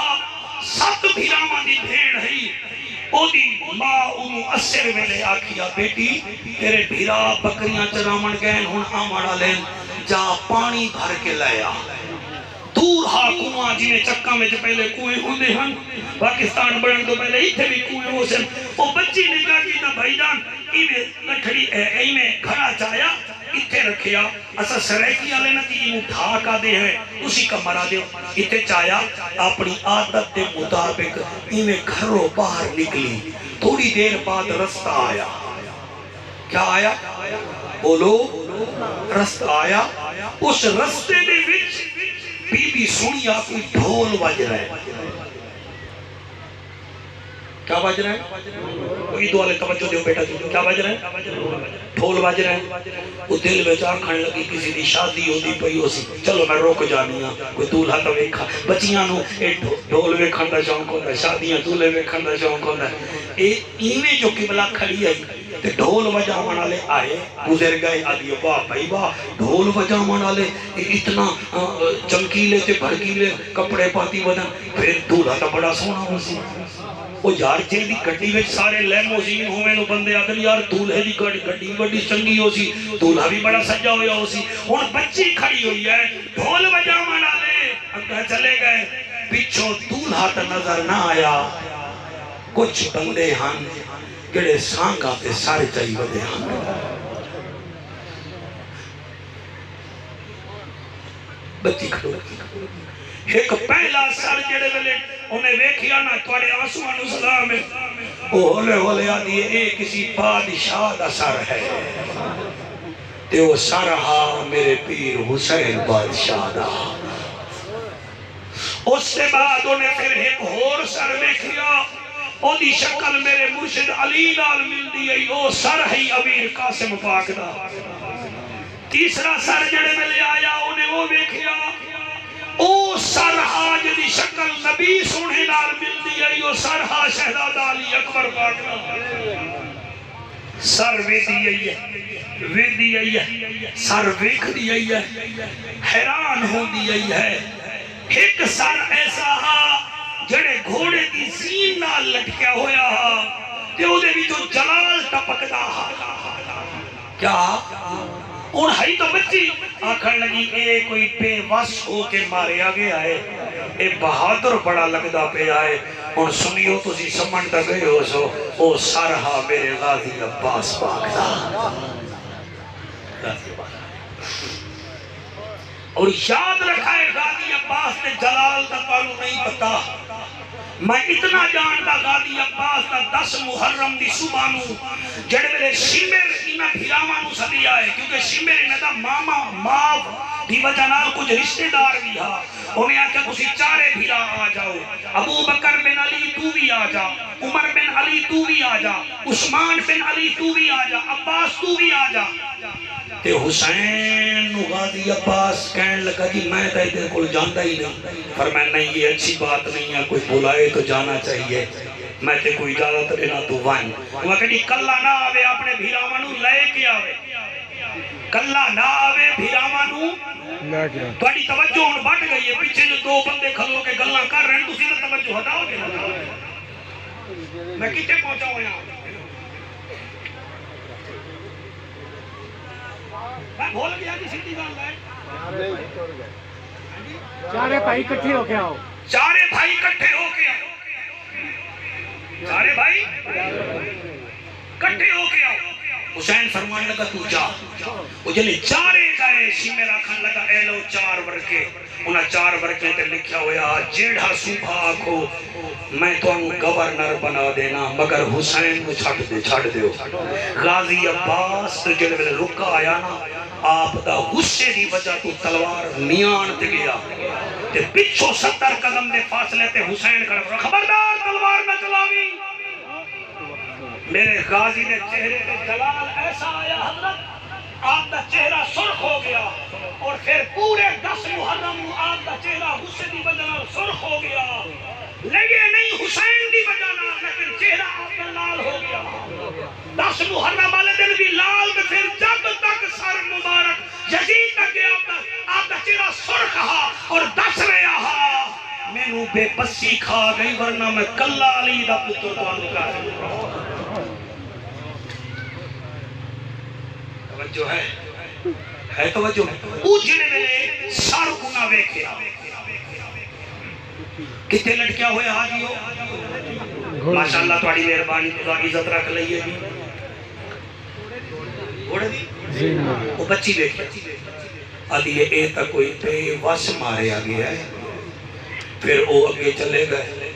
7 بھیراما دی بھیڑ ہے او دی ماں انہوں اسر ویلے آکھیا بیٹی تیرے بھیرا بکریاں چرامن گئن ہون آمڑا لین جا پانی بھر کے لیا دور ہا کنواں جی میں چکا میں جو پہلے کنویں ہوندے ہن پاکستان بڑھن تو پہلے ہی تھے بھی کنویں ہو سن وہ بچی نے کہا کہ نا بھائی جان لٹھڑی میں کھڑا چایا اتھے رکھیا اسا سریکی آلے نا کہ یہ اٹھا کا دے ہیں اسی کا مرا دے اتھے چایا اپنی عادت دے مطابق میں گھروں باہر نکلی تھوڑی دیر بعد رستہ آیا کیا آیا بولو رستہ آیا اس رستے دے وچ بی بی سنیا کوئی ڈھول بج رہا ہے کیا بج رہا ہے کوئی دو والے توجہ دیو بیٹا جو کیا بج رہا ہے ڈھول بج رہا ہے وہ دل میں چار کھڑنے لگی کسی دی شادی ہو دی پئی ہو سی چلو میں روک جانی ہاں کوئی دولہا تو ویکھا بچیاں نو ڈھول ویکھن دا شوق ہوندا شادیاں دولہے ویکھن دا شوق ہوندا ایویں جو قبلہ کھڑی آئی تے ڈھول بجاون والے آئے گزر گئے آدھی واہ بھائی واہ ڈھول بجاون والے اتنا چمکیلے تے بھڑکیلے کپڑے پاتی بدن پھر دولہا تو بڑا سونا ہو سی وہ یار جے دی گڈی وچ سارے لیموزین ہوئے نو بندے آدھن یار دولہے دی گڈی بڑی چنگی ہو سی دولہا بھی بڑا سجا ہویا ہو سی ہن بچی کھڑی ہوئی ہے ڈھول بجاون والے اگے چلے گئے پیچھوں دولہا تے نظر نہ آیا کچھ بندے ہن جڑے سانگاں تے سارے چاہی ودے ہن بچی کھڑو ایک پہلا سر جڑے ویلے انہیں ویکھیا نا تواڈے آنسواں نو سلام ہے او ہولے ہولے آدھی اے کسی بادشاہ دا سر ہے تے او سر ہا میرے پیر حسین بادشاہ دا اس سے بعد انہیں پھر ایک اور سر ویکھیا او دی شکل میرے مرشد علی نال ملدی ہے او سر ہے امیر قاسم پاک دا تیسرا سر جڑے ویلے آیا انہیں وہ ویکھیا او سرہا جدی شکل نبی سونے نال ملدی ہے او سرہا شہزادہ علی اکبر پاک سر ویدی ہے سر ویکھ دی ہے حیران ہو دی ہے ایک سر ایسا ہا جڑے گھوڑے دی زین نال لٹکیا ہویا ہا تے او دے بھی جو جلال ٹپکدا ہا کیا ان ہائی تو بچی آکھن لگی اے کوئی بے وس ہو کے مارے آگے آئے اے بہادر بڑا لگدا پہ آئے ان سنیو تو سی سمن تا گئے ہو سو او سرہا میرے غازی عباس پاک دا اور یاد رکھا ہے غازی عباس نے جلال تا پانو نہیں پتا میں اتنا جانتا غازی عباس کا 10 محرم دی صبح نو جڑے میرے شمر انہاں بھیراواں نو سدی آئے کیونکہ شمر انہاں دا ماما ماں دی وجہ نال کچھ رشتہ دار بھی ہا انہیں آکھا کسی چارے بھیرا آ جاؤ ابو بکر بن علی تو بھی آ جا عمر بن علی تو بھی آ جا عثمان بن علی تو بھی آ جا عباس تو بھی آ جا تے حسین نو غازی عباس کہنے لگا کہ میں تے ادھر کول جاندا ہی نہیں فرمایا نہیں یہ اچھی بات نہیں ہے کوئی بلائے تو جانا چاہیے میں تے کوئی اجازت لینا تو وائن وہ کہنی کلا نہ آوے اپنے بھیراواں نو لے کے آوے کلا نہ آوے بھیراواں نو تھوڑی توجہ ہن بٹ گئی ہے پیچھے جو 2 بندے کھلو کے گلاں کر رہے ہیں تسی تے توجہ ہٹاؤ گے میں کتے پہنچا ہویا میں بھول گیا جی سیدھی گل ہے چارے بھائی اکٹھے ہو کے آؤ چارے بھائی اکٹھے ہو کے آؤ چارے بھائی اکٹھے ہو کے آؤ حسین فرمان لگا تو جا. وہ جلے چارے گئے شیمے راکھن لگا اے لو 4 ورکے. انہاں 4 ورکے تے لکھیا ہویا جیڑا صبح آکھو میں تو گورنر بنا دینا مگر حسین کو چھڑ دیو. غازی عباس تو جلے ویلے رکا آیا نا آپ دا غصے دی وجہ تو تلوار میان تے گیا تے پچھو 70 قدم دے فاصلے تے حسین کر خبردار تلوار نہ چلاوی. میرے غازی نے چہرے پہ جلال ایسا آیا حضرت آپ کا چہرہ سرخ ہو گیا اور پھر پورے 10 محرم آپ کا چہرہ غصے دی وجہ سرخ ہو گیا. لگے نہیں حسین دی وجہ لیکن چہرہ آپ کا لال ہو گیا. 10 محرم والے دن بھی لال تے پھر جب تک سر مبارک یزید تک گیا آپ کا چہرہ سرخ ہا اور دس رہا ہا میں نو بے بسی کھا گئی ورنہ میں کلا علی دا پتر توانو کہا. توجہ ہے توجہ او جنے ملے سار گنا ویکھے کتے لٹکیا ہوئے حاجیو ماشاءاللہ تواڈی مہربانی خدا کی عزت رکھ لئیے جی. گھوڑے دی وہ بچی ویکھے آدھی اے تا کوئی پہ وس مارے آگے ہے. پھر وہ اگے چلے گئے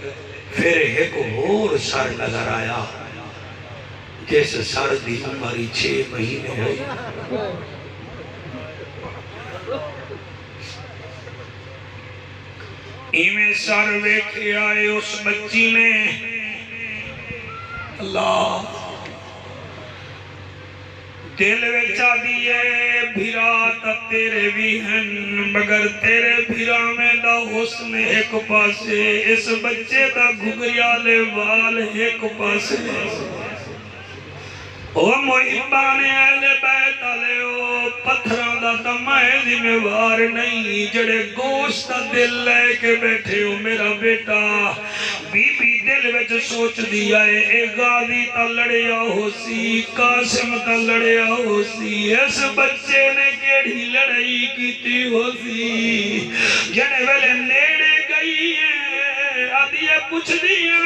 پھر ایک اور سر نظر آیا جیسے سر دی ہماری 6 مہینے ہے. ایمیں سر ویکھے آئے اس بچی نے اللہ دل وچا دیئے بھیرا تا تیرے بھی ہیں مگر تیرے بھیرا میں دا حسن ایک پاسے اس بچے دا گھگریالے وال ایک پاسے. او محبان اہل بیت آلے او پتھران دا تمہیں ذمہوار نہیں جڑے گوشت دا دل لے کے بیٹھے ہو میرا بیٹا. بی بی دل وچ سوچ دیا ہے اے غازی تا لڑیا ہو سی قاسم تا لڑیا ہو سی اس بچے نے کیڑی لڑائی کیتی ہو سی جڑے ویلے نیڑے گئی ہے آدھیے پوچھ دیا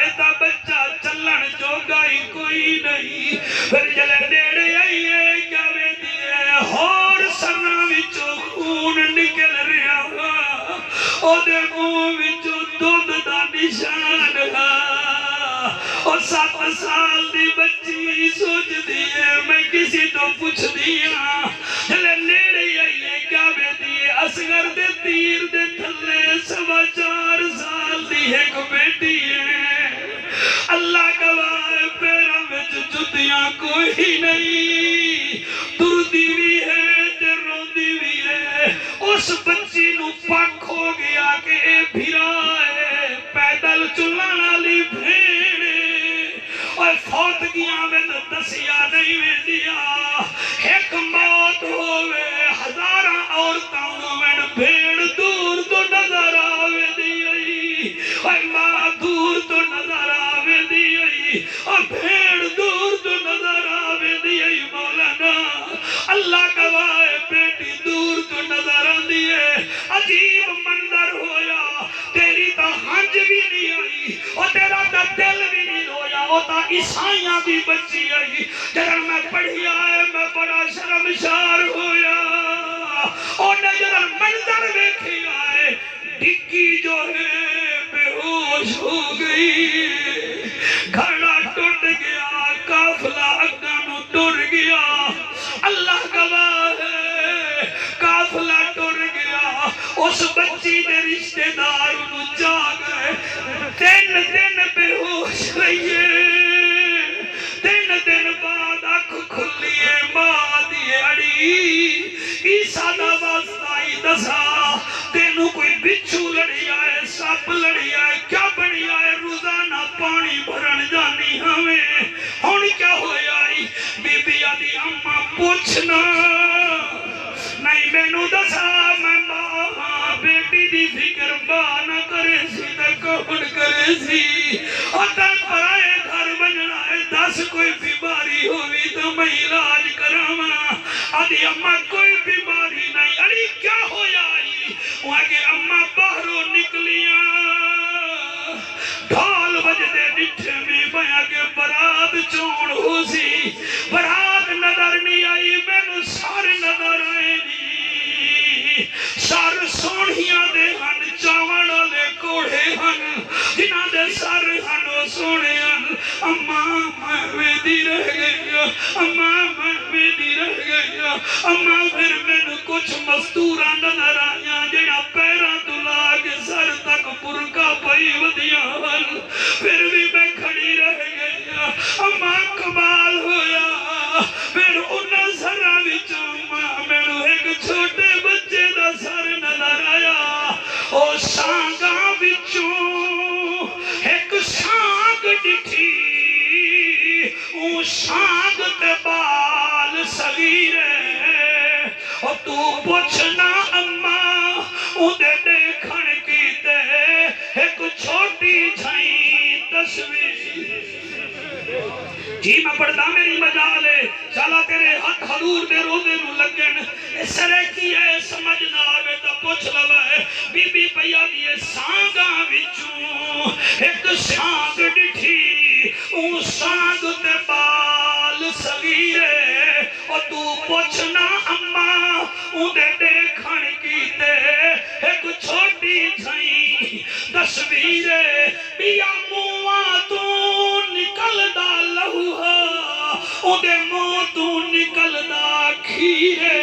ایتا بچہ چلن جو گائی کوئی نہیں. پھر جلے نیڑے آئیے کیا میں دیئے ہور سرنا وچو خون نکل رہا ہوا او دے منہ وچو دودھ دا نشان ہے اور 7 سال دی بچی سوچ دیئے میں کسی تو پوچھ دیا. جلے نیڑے آئیے کیا میں دیئے اصغر دے تیر دے تھلے 4.25 سال دی ایک بیٹی ہے. اللہ گواہ پیرا میں جتیاں کوئی نہیں دردی بھی ہے تے روندی بھی ہے. اس بچی نو پاک ہو گیا کہ اے بھیرا ہے پیدل چلن والی بھیڑ اور فوت گیا میں تو دسیا نہیں میں دیا ایک موت ہوئے 1000 عورتوں میں بھیڑ دور تو نظر آوے دی اور ماں دور تو نظر آوے دی اور بھیڑ دور تو نظر آوے دی. مولانا اللہ گواہ بیٹی دور تو نظر آندی ہے. عجیب منظر ہویا تیری تا ہنج بھی نہیں آئی اور تیرا تا دل بھی نہیں رویا اور تا عیسائیاں بھی بچی آئی. جرر میں پڑھی آئے میں بڑا شرمشار ہویا اور جرر منظر دیکھی آئے ڈگی جو ہے بے ہوش ہو گئی گھڑا ٹوٹ گیا قافلہ اگانو ٹر گیا. اللہ گواہ ہے قافلہ ٹر گیا. اس بچی دے رشتہ دار انہوں جا گئے 3 دن بے ہوش رہیے 3 دن بعد اکھ کھلیے ماں دیئے اڑی عیسیٰ دا واسطائی دسا تینوں کوئی بچھو لڑی آئے سپ لڑی آئے کیا بڑی آئے روزانہ پانی بھرن جانی ہمیں ہون کیا ہوئی آئی بی بی آدھی اممہ پوچھنا نہیں میں نو دسا میں ماں بیٹی دی فکر نہ کرے سی نہ کون کرے سی اور تن پر آئے گھر بننا ہے 10 کوئی بیماری ہوئی تو میں علاج کراما. آدھی اممہ کوئی بیماری نہیں. علی کیا ہویا آئی وہاں کہ اممہ باہروں نکلیاں ڈھال بجدے ڈٹھے میں بیا کے برات چون سونے اما میں ویدی رہ گئی اما میں ویدی رہ گئی اما پھر میں کچھ مستورہ نظر آیا جڑا پیرا دلا کے سر تک برکا پئی ودیاں پھر بھی میں کھڑی رہ گئی اما کمال ہویا پھر انہاں سرہ وچوں ماں میں ایک چھوٹے بچے دا سر نظر آیا او سانگاں وچوں ایک سانگ ڈٹھی او سانگ تے بال صغیرے او تو پوچھنا اما او دے دیکھن کیتے ایک چھوٹی جھائی تصویر جی میں پڑھتا میری مجالے چالا تیرے ہاتھ حضور دے روزے نو لگن اس سرے کی ہے سمجھنا آوے تا پوچھ لوے بی بی پیا دیئے سانگاں وچوں ایک سانگ ڈٹھی اون سانگ تے بال صغیرے اور تو پوچھنا اما اون دے دیکھن کیتے ایک چھوٹی جھائی تصویرے بیا مواں تو نکل دا لہوہا اون دے منہ تو نکل دا کھیرے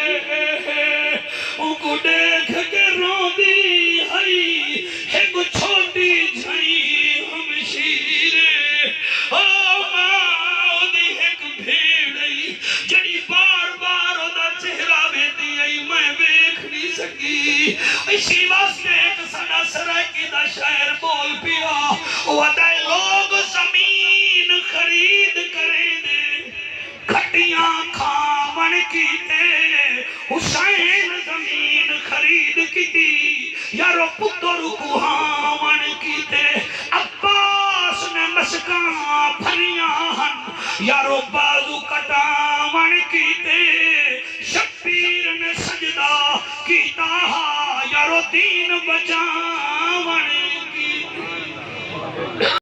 اون کو دیکھ کے رو دی ہائی ایک چھوٹی جھائی ہمشیرے ماں دی ایک بھیڑی جڑی بار بار او دا چہرہ بیتی آئی میں بیکھ نہیں سکی اسی واسطے ایک سنا سرائکی دا شاعر بول پیا وعدہ لوگ زمین خرید کریں دے کھٹیاں کھاون کیتے حسین زمین خرید کیتی یارو پتر کو ہاون کیتے عباس نے مسکاں پھریاں ہن یارو بازو کٹاون کیتے شبیر نے سجدہ کیتا یارو دین بچاون